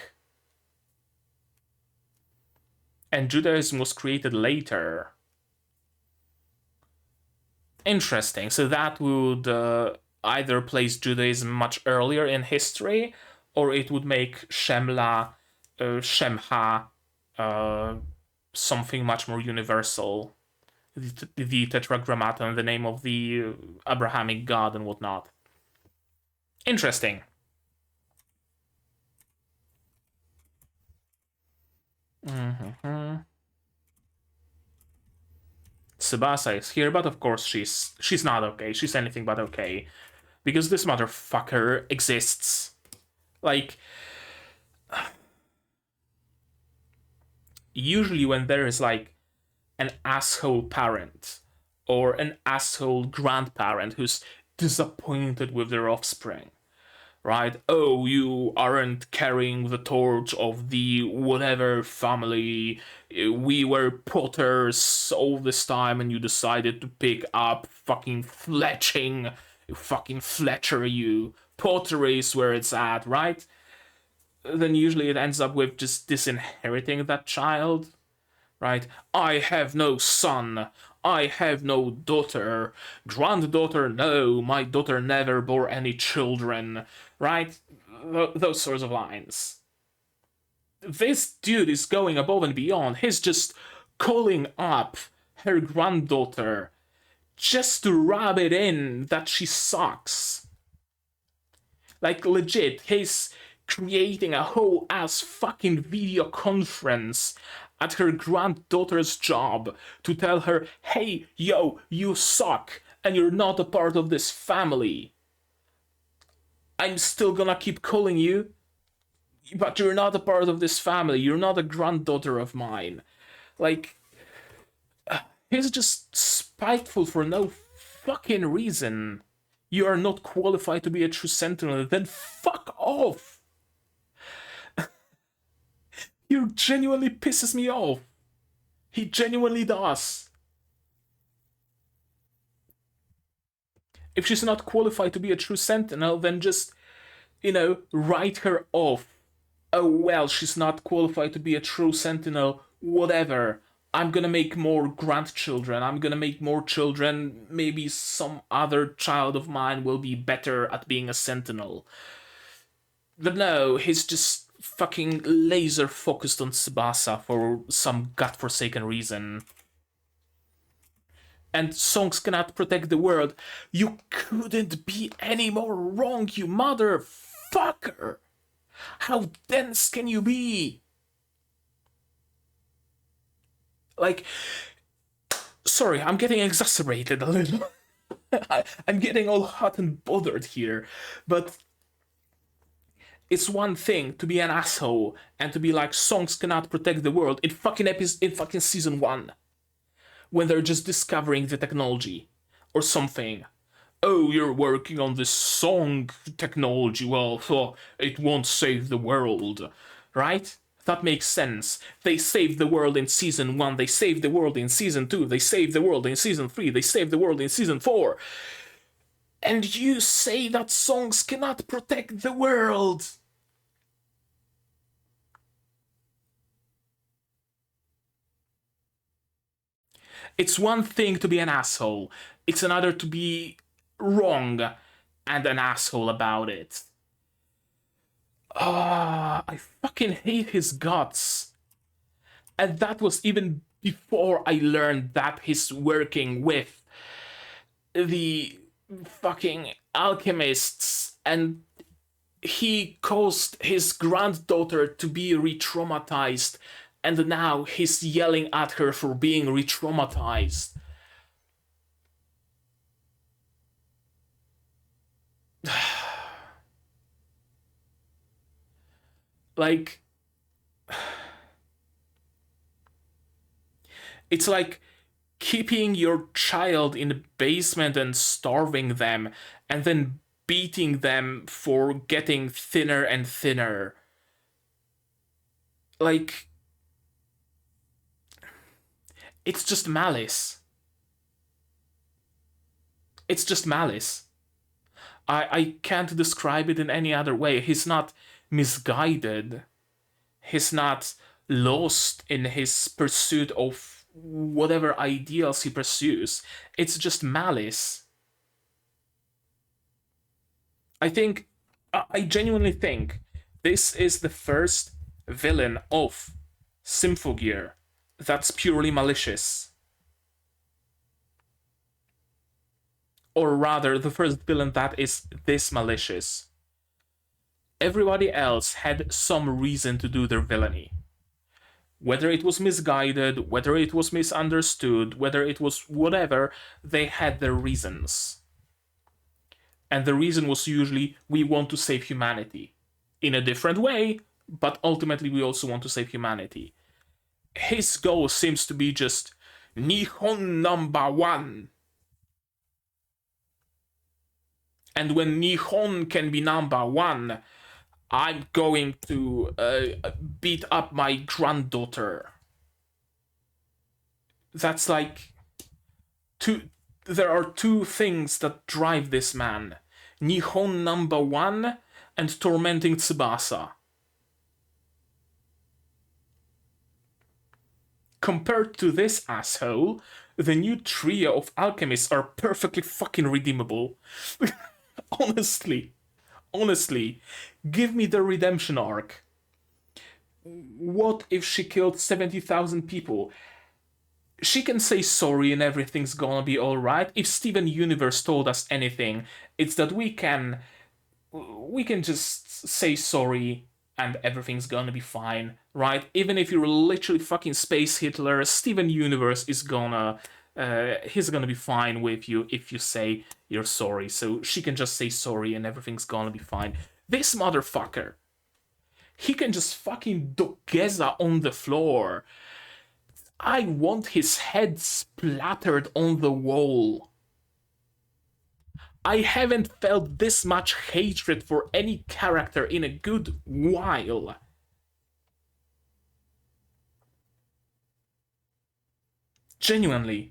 And Judaism was created later. Interesting. So that would either place Judaism much earlier in history, or it would make Shemla, Shemha, something much more universal. The Tetragrammaton, the name of the Abrahamic god and whatnot. Interesting. Tsubasa is here, but of course she's not okay. She's anything but okay. Because this motherfucker exists. Like, usually when there is like an asshole parent or an asshole grandparent who's disappointed with their offspring, right? Oh, you aren't carrying the torch of the whatever family. We were potters all this time and you decided to pick up fucking fletching. You fucking Fletcher, you. Pottery is where it's at, right? Then usually it ends up with just disinheriting that child, right? I have no son. I have no daughter. Granddaughter, no. My daughter never bore any children, right? Those sorts of lines. This dude is going above and beyond. He's just calling up her granddaughter just to rub it in that she sucks. Like, legit, he's creating a whole ass fucking video conference at her granddaughter's job to tell her, hey, yo, you suck, and you're not a part of this family. I'm still gonna keep calling you, but you're not a part of this family. You're not a granddaughter of mine. Like, he's just spiteful for no fucking reason. You are not qualified to be a true sentinel, then fuck off! You genuinely pisses me off. He genuinely does. If she's not qualified to be a true sentinel, then just, write her off. Oh well, she's not qualified to be a true sentinel, whatever. I'm gonna make more grandchildren, I'm gonna make more children, maybe some other child of mine will be better at being a sentinel. But no, he's just fucking laser focused on Tsubasa for some godforsaken reason. And songs cannot protect the world. You couldn't be any more wrong, you motherfucker! motherfucker! How dense can you be? Like, sorry, I'm getting exasperated a little. I'm getting all hot and bothered here, but it's one thing to be an asshole and to be like, songs cannot protect the world in fucking season 1, when they're just discovering the technology or something. Oh, you're working on this song technology. Well, it won't save the world, right? That makes sense. They saved the world in season 1, they saved the world in season 2, they saved the world in season 3, they saved the world in season 4. And you say that songs cannot protect the world. It's one thing to be an asshole. It's another to be wrong and an asshole about it. I fucking hate his guts. And that was even before I learned that he's working with the fucking alchemists and he caused his granddaughter to be re-traumatized and now he's yelling at her for being re-traumatized. Like, it's like keeping your child in the basement and starving them and then beating them for getting thinner and thinner. Like, it's just malice. It's just malice. I can't describe it in any other way. He's not misguided. He's not lost in his pursuit of whatever ideals he pursues. It's just malice. I genuinely think this is the first villain of Symphogear that's purely malicious. Or rather, the first villain that is this malicious. Everybody else had some reason to do their villainy. Whether it was misguided, whether it was misunderstood, whether it was whatever, they had their reasons. And the reason was usually, we want to save humanity. In a different way, but ultimately we also want to save humanity. His goal seems to be just Nihon number 1. And when Nihon can be number 1, I'm going to beat up my granddaughter. That's like there are two things that drive this man. Nihon number 1 and tormenting Tsubasa. Compared to this asshole, the new trio of alchemists are perfectly fucking redeemable. Honestly, give me the redemption arc. What if she killed 70,000 people? She can say sorry and everything's gonna be alright. If Steven Universe told us anything, it's that we can just say sorry and everything's gonna be fine, right? Even if you're literally fucking Space Hitler, Steven Universe is gonna he's gonna be fine with you if you say you're sorry. So she can just say sorry and everything's gonna be fine. This motherfucker, he can just fucking dogeza on the floor. I want his head splattered on the wall. I haven't felt this much hatred for any character in a good while. Genuinely.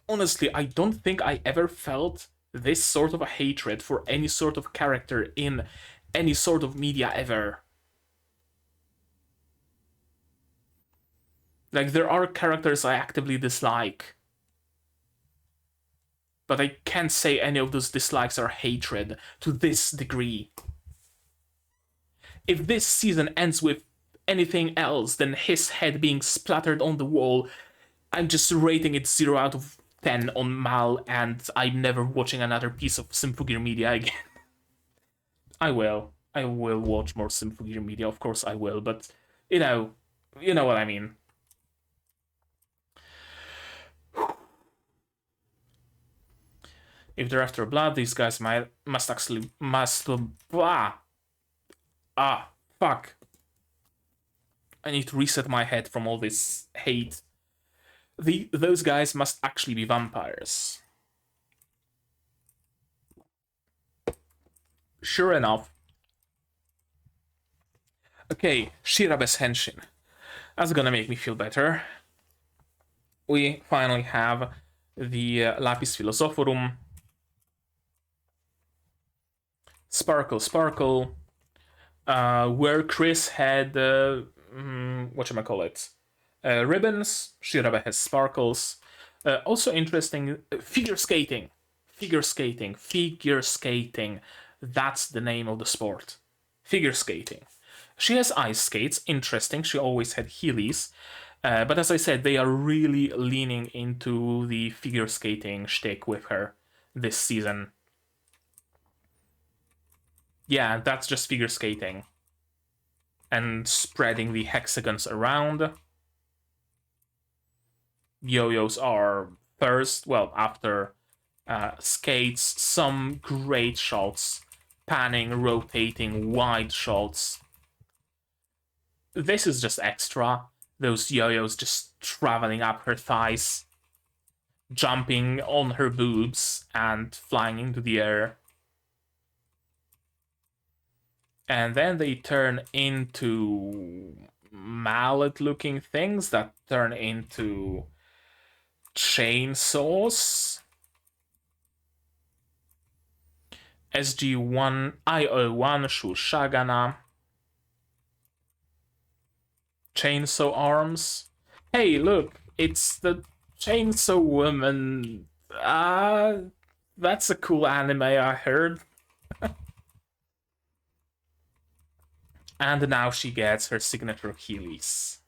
Honestly, I don't think I ever felt this sort of a hatred for any sort of character in any sort of media ever. Like, there are characters I actively dislike, but I can't say any of those dislikes are hatred to this degree. If this season ends with anything else than his head being splattered on the wall, I'm just rating it 0 out of 10 on Mal, and I'm never watching another piece of Symphogear media again. I will. I will watch more Symphogear media, of course I will, but you know what I mean. If they're after blood, these guys must actually fuck. I need to reset my head from all this hate. Those guys must actually be vampires. Sure enough. Okay, Shirabe's Henshin. That's gonna make me feel better. We finally have the Lapis Philosophorum. Sparkle, Sparkle. Where Chris had, whatchamacallit, ribbons, Shirabe has sparkles. Also interesting, figure skating. Figure skating. Figure skating. That's the name of the sport. Figure skating. She has ice skates, interesting. She always had Heelys. But as I said, they are really leaning into the figure skating shtick with her this season. Yeah, that's just figure skating. And spreading the hexagons around. Yo-yos are first, well, after skates, some great shots. Panning, rotating, wide shots. This is just extra. Those yo-yos just traveling up her thighs, jumping on her boobs, and flying into the air. And then they turn into mallet-looking things that turn into chainsaws. SG-1, IO-1, Shushagana. Chainsaw arms. Hey, look, it's the Chainsaw Woman. That's a cool anime, I heard. And now she gets her signature Heelys.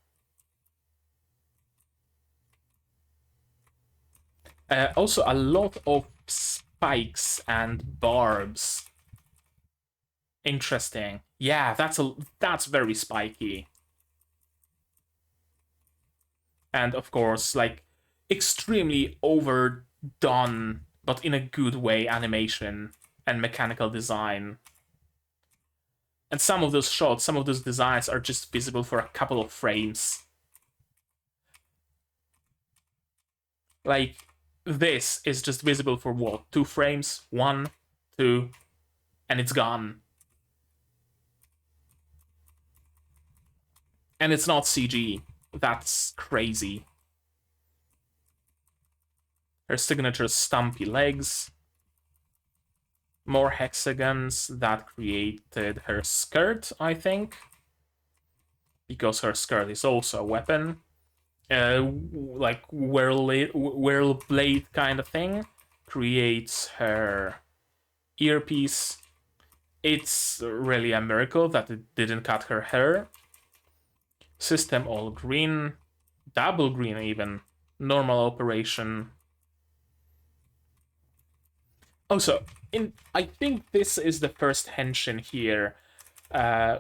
Also, a lot of spikes and barbs. Interesting. Yeah, that's very spiky. And of course, like, extremely overdone, but in a good way, animation and mechanical design. And some of those shots, some of those designs are just visible for a couple of frames. Like, this is just visible for what? 2 frames? 1, 2, and it's gone. And it's not CG. That's crazy. Her signature stumpy legs. More hexagons that created her skirt, I think. Because her skirt is also a weapon. Like whirl blade kind of thing. Creates her earpiece. It's really a miracle that it didn't cut her hair. System all green. Double green even. Normal operation. Also, I think this is the first henshin here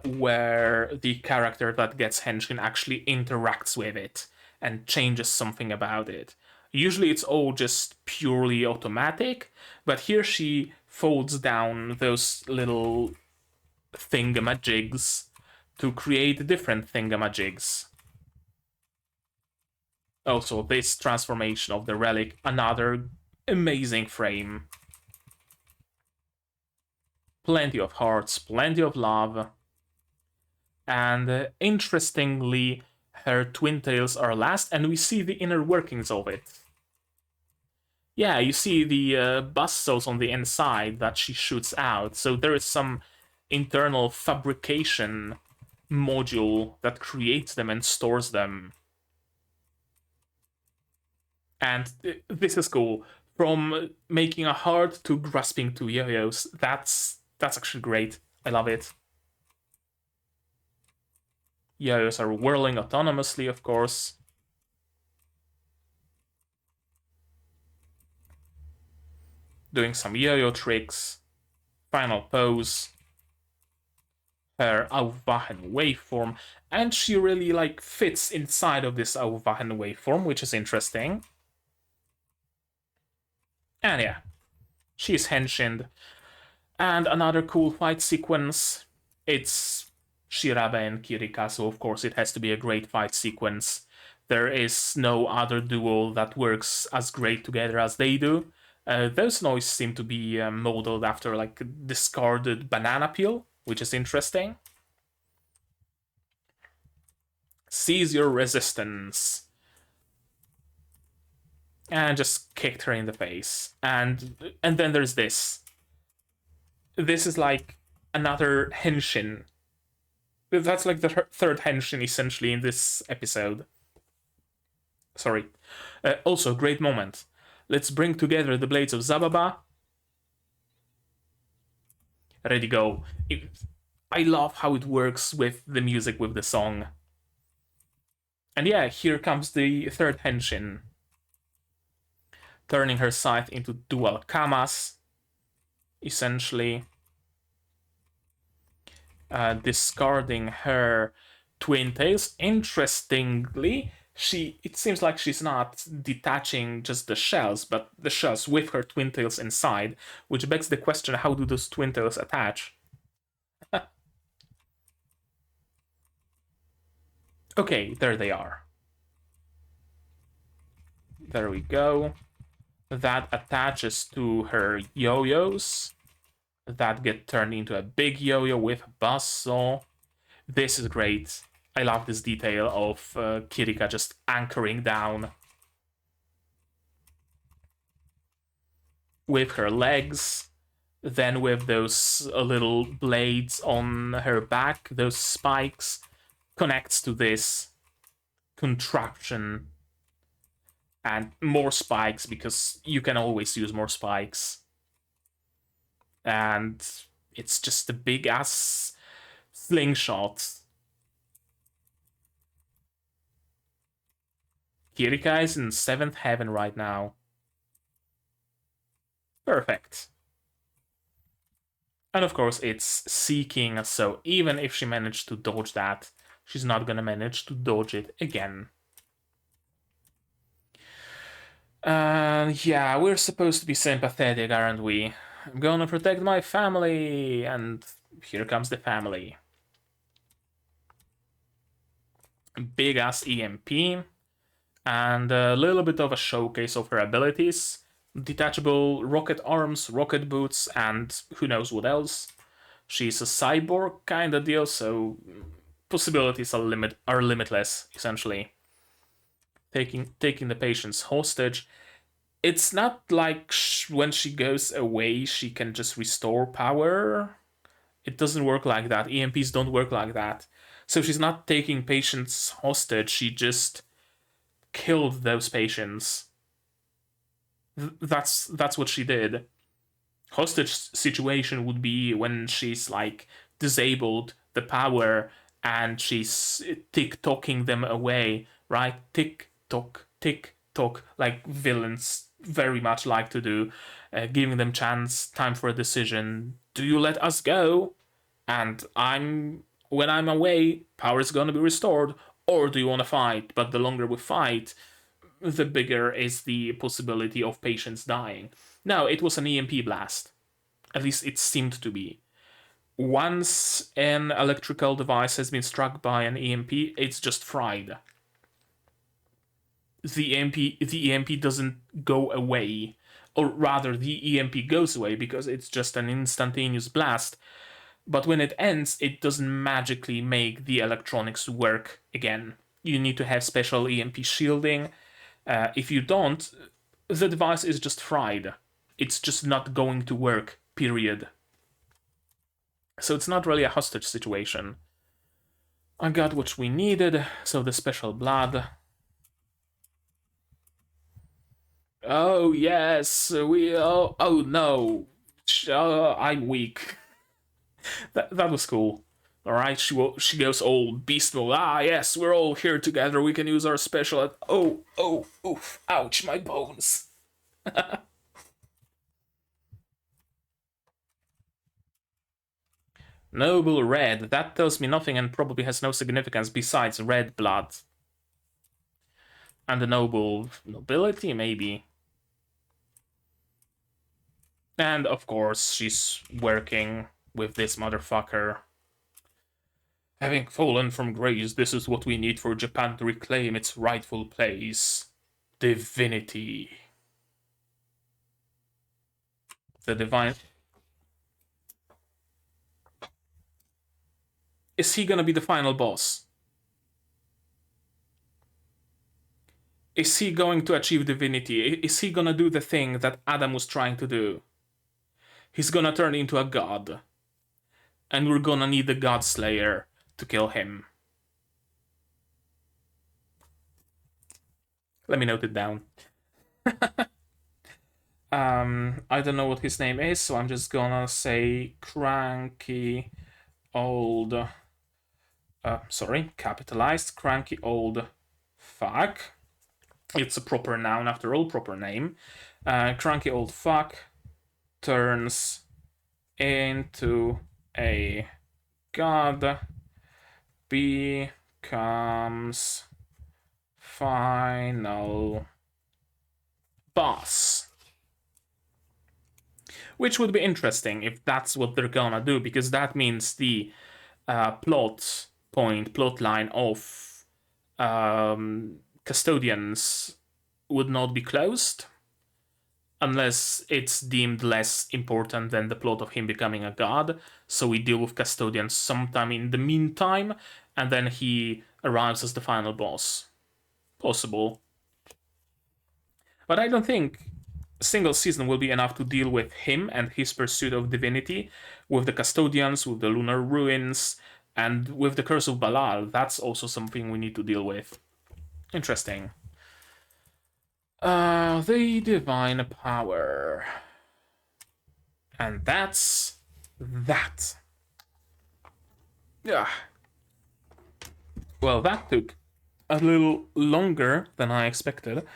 where the character that gets henshin actually interacts with it and changes something about it. Usually it's all just purely automatic, but here she folds down those little thingamajigs to create different thingamajigs. Also, this transformation of the relic, another amazing frame. Plenty of hearts, plenty of love. And interestingly, her twin tails are last, and we see the inner workings of it. Yeah, you see the bustos on the inside that she shoots out, so there is some internal fabrication module that creates them and stores them. And this is cool. From making a heart to grasping 2 yo-yos, that's actually great. I love it. Yo-yos are whirling autonomously, of course. Doing some yo-yo tricks. Final pose. her Aufwachen waveform, and she really like fits inside of this Aufwachen waveform, which is interesting. And yeah, she's henshined. And another cool fight sequence. It's Shirabe and Kirika, so of course it has to be a great fight sequence. There is no other duo that works as great together as they do. Those noises seem to be modeled after like a discarded banana peel, which is interesting. Seize your resistance. And just kicked her in the face. And then there's this. This is like another henshin. That's like the third henshin essentially in this episode. Sorry. Also, great moment. Let's bring together the blades of Zababa. Ready, go. I love how it works with the music, with the song. And yeah, here comes the third henshin. Turning her scythe into dual kamas, essentially. Discarding her twin tails. Interestingly, it seems like she's not detaching just the shells, but the shells with her twin tails inside, which begs the question, how do those twin tails attach? Okay, there they are. There we go. That attaches to her yo-yos. That get turned into a big yo-yo with a buzzsaw. This is great. I love this detail of Kirika just anchoring down with her legs, then with those little blades on her back, those spikes, connects to this contraption, and more spikes because you can always use more spikes. And it's just a big ass slingshot. Kirika is in 7th heaven right now. Perfect. And of course it's seeking, so even if she managed to dodge that, she's not gonna manage to dodge it again. Yeah, we're supposed to be sympathetic, aren't we? I'm gonna protect my family, and here comes the family. Big ass EMP, and a little bit of a showcase of her abilities. Detachable rocket arms, rocket boots, and who knows what else. She's a cyborg kind of deal, so possibilities are limitless, essentially. Taking the patients hostage. It's not like when she goes away, she can just restore power. It doesn't work like that. EMPs don't work like that. So she's not taking patients hostage, she just killed those patients. That's what she did. Hostage situation would be when she's like disabled the power and she's tick-tocking them away, right? Tick-tock, tick-tock, like villains very much like to do, giving them chance, time for a decision. Do you let us go? And when I'm away, power is gonna be restored, or do you want to fight? But the longer we fight, the bigger is the possibility of patients dying. No, it was an EMP blast. At least it seemed to be. Once an electrical device has been struck by an EMP, it's just fried. The EMP doesn't go away, or rather, the EMP goes away because it's just an instantaneous blast. But when it ends, it doesn't magically make the electronics work again. You need to have special EMP shielding. If you don't, the device is just fried. It's just not going to work, period. So it's not really a hostage situation. I got what we needed, so the special blood. Oh yes, oh no, I'm weak. That was cool. All right, she goes all beast mode. Ah yes, we're all here together. We can use our special. Oh, oof, ouch, my bones. Noble red. That tells me nothing and probably has no significance besides red blood. And the nobility, maybe. And of course, she's working with this motherfucker. Having fallen from grace, this is what we need for Japan to reclaim its rightful place. Divinity. The divine... Is he gonna be the final boss? Is he going to achieve divinity? Is he gonna do the thing that Adam was trying to do? He's gonna turn into a god. And we're gonna need the God Slayer to kill him. Let me note it down. I don't know what his name is, so I'm just gonna say cranky old... capitalized. Cranky old fuck. It's a proper noun after all, proper name. Cranky old fuck turns into a god, becomes final boss. Which would be interesting if that's what they're gonna do, because that means the plot line of Custodians would not be closed unless it's deemed less important than the plot of him becoming a god. So we deal with Custodians sometime in the meantime, and then he arrives as the final boss. Possible. But I don't think a single season will be enough to deal with him and his pursuit of divinity, with the Custodians, with the lunar ruins, and with the Curse of Balal. That's also something we need to deal with. Interesting. The divine power. And that's that. Yeah. Well, that took a little longer than I expected.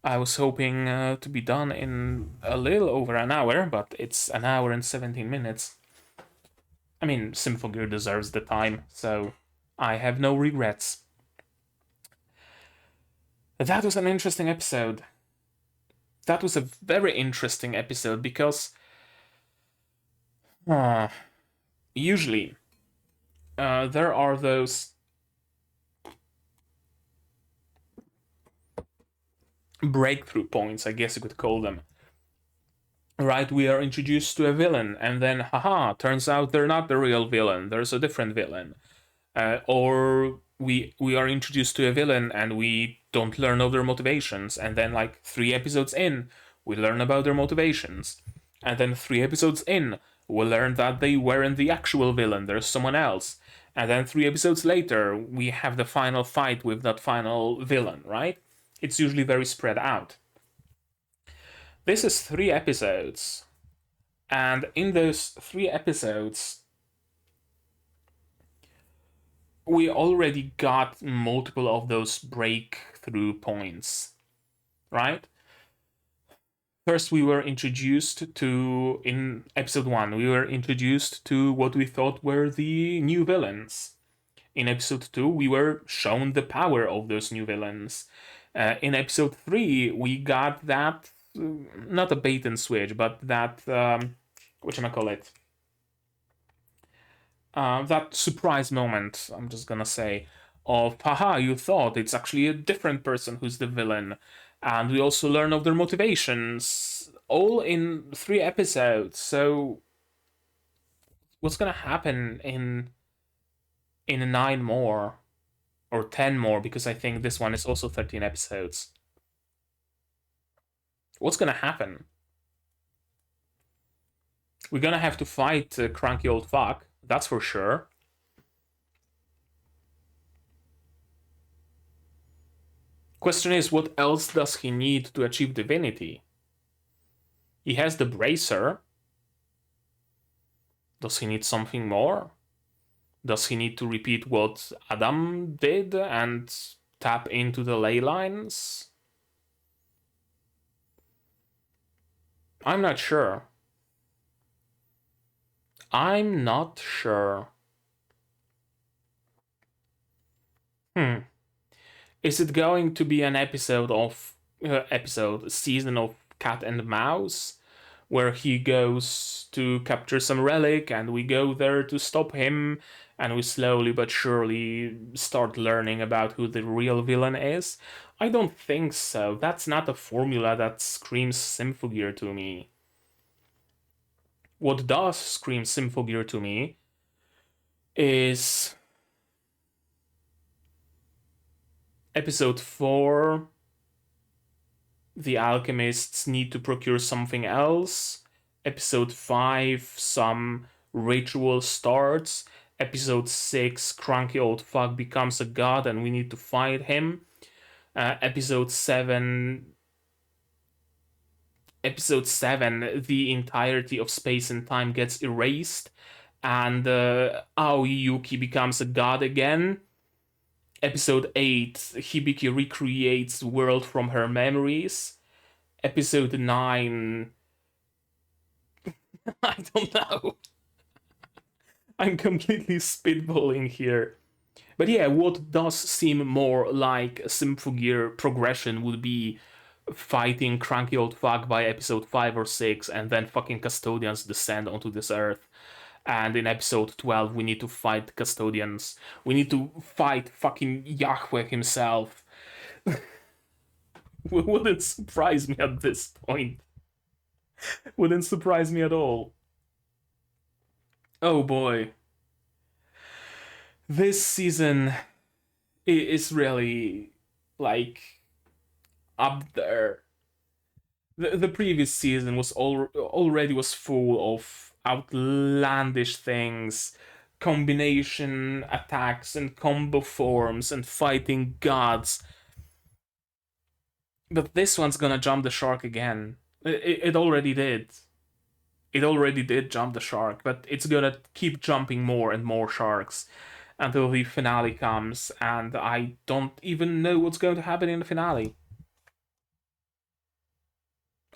I was hoping to be done in a little over an hour, but it's an hour and 17 minutes. I mean, Symphogear deserves the time, so I have no regrets. That was an interesting episode. That was a very interesting episode because usually there are those breakthrough points, I guess you could call them. Right, we are introduced to a villain, and then, haha, turns out they're not the real villain, there's a different villain. Or we are introduced to a villain and we don't learn of their motivations, and then like 3 episodes in, we learn about their motivations. And then 3 episodes in, we learn that they weren't the actual villain, there's someone else. And then 3 episodes later, we have the final fight with that final villain, right? It's usually very spread out. This is 3 episodes, and in those 3 episodes, we already got multiple of those breakthrough points, right? First, we were introduced to, in episode 1, we were introduced to what we thought were the new villains. In episode 2, we were shown the power of those new villains. In episode 3, we got that, not a bait and switch, but that, whatchamacallit? That surprise moment, I'm just gonna say, of, haha, you thought it's actually a different person who's the villain. And we also learn of their motivations, all in 3 episodes. So, what's gonna happen in 9 more? Or 10 more, because I think this one is also 13 episodes. What's gonna happen? We're gonna have to fight Cranky Old Fuck, that's for sure. Question is, what else does he need to achieve divinity? He has the bracer. Does he need something more? Does he need to repeat what Adam did and tap into the ley lines? I'm not sure. I'm not sure. Is it going to be an season of Cat and Mouse, where he goes to capture some relic and we go there to stop him and we slowly but surely start learning about who the real villain is? I don't think so. That's not a formula that screams Symphogear to me. What does scream Symphogear to me is episode 4. The alchemists need to procure something else. Episode 5, some ritual starts. Episode 6, cranky old fuck becomes a god and we need to fight him. Episode 7, the entirety of space and time gets erased, and Aoi Yuki becomes a god again. Episode 8, Hibiki recreates the world from her memories. Episode 9, I don't know. I'm completely spitballing here. But yeah, what does seem more like a Symphogear progression would be fighting cranky old fuck by episode 5 or 6, and then fucking Custodians descend onto this earth. And in episode 12, we need to fight Custodians. We need to fight fucking Yahweh himself. Wouldn't surprise me at this point. Wouldn't surprise me at all. Oh boy. This season is really, like, up there. The previous season was already was full of outlandish things, combination attacks and combo forms and fighting gods. But this one's gonna jump the shark again. It already did. It already did jump the shark, but it's gonna keep jumping more and more sharks until the finale comes, and I don't even know what's going to happen in the finale.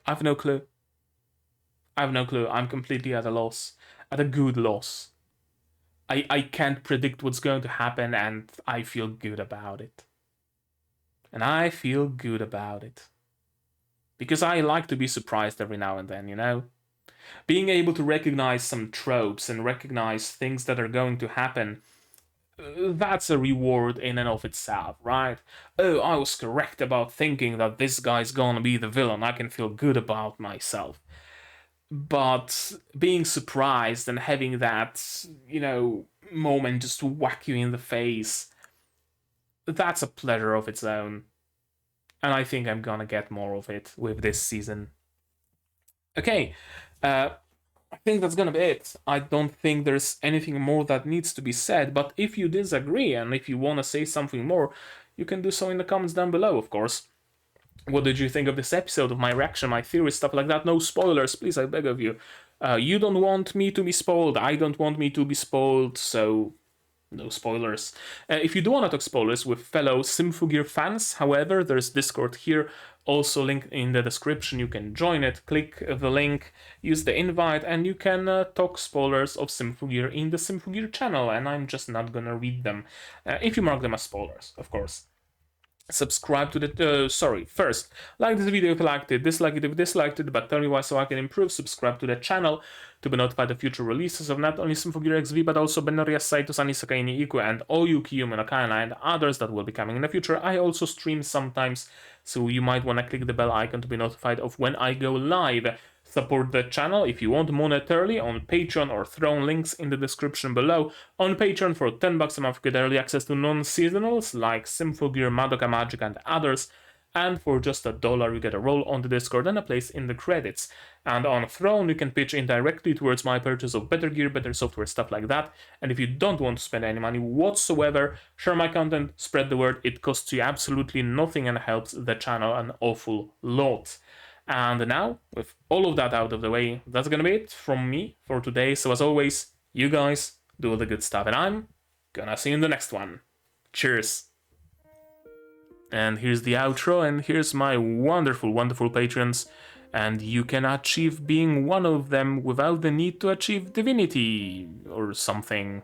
I have no clue. I'm completely at a loss. At a good loss. I can't predict what's going to happen, and I feel good about it. And I feel good about it. Because I like to be surprised every now and then, you know? Being able to recognize some tropes and recognize things that are going to happen, that's a reward in and of itself, right? Oh, I was correct about thinking that this guy's gonna be the villain. I can feel good about myself. But being surprised and having that, moment just to whack you in the face, that's a pleasure of its own. And I think I'm gonna get more of it with this season. Okay, I think that's gonna be it. I don't think there's anything more that needs to be said, but if you disagree and if you wanna say something more, you can do so in the comments down below, of course. What did you think of this episode, of my reaction, my theories, stuff like that? No spoilers, please, I beg of you. You don't want me to be spoiled, I don't want me to be spoiled, so no spoilers. If you do want to talk spoilers with fellow Symphogear fans, however, there's Discord here, also linked in the description. You can join it, click the link, use the invite, and you can talk spoilers of Symphogear in the Symphogear channel, and I'm just not gonna read them, if you mark them as spoilers, of course. Subscribe to the first, like this video if you liked it, dislike it if you disliked it, but tell me why so I can improve. Subscribe to the channel to be notified of future releases of not only Symphogear XV but also Bennoria Saito, Sanisaka ni Iku, and Oyuki no Kana and others that will be coming in the future. I also stream sometimes, so you might want to click the bell icon to be notified of when I go live. Support the channel if you want monetarily on Patreon or Throne, links in the description below. On Patreon for $10 a month you get early access to non-seasonals like Symphogear, Madoka Magic and others, and for just $1 you get a role on the Discord and a place in the credits. And on Throne you can pitch indirectly towards my purchase of better gear, better software, stuff like that. And if you don't want to spend any money whatsoever, share my content, spread the word. It costs you absolutely nothing and helps the channel an awful lot. And now, with all of that out of the way, that's gonna be it from me for today. So as always, you guys do all the good stuff, and I'm gonna see you in the next one. Cheers! And here's the outro, and here's my wonderful, wonderful patrons. and you can achieve being one of them without the need to achieve divinity or something.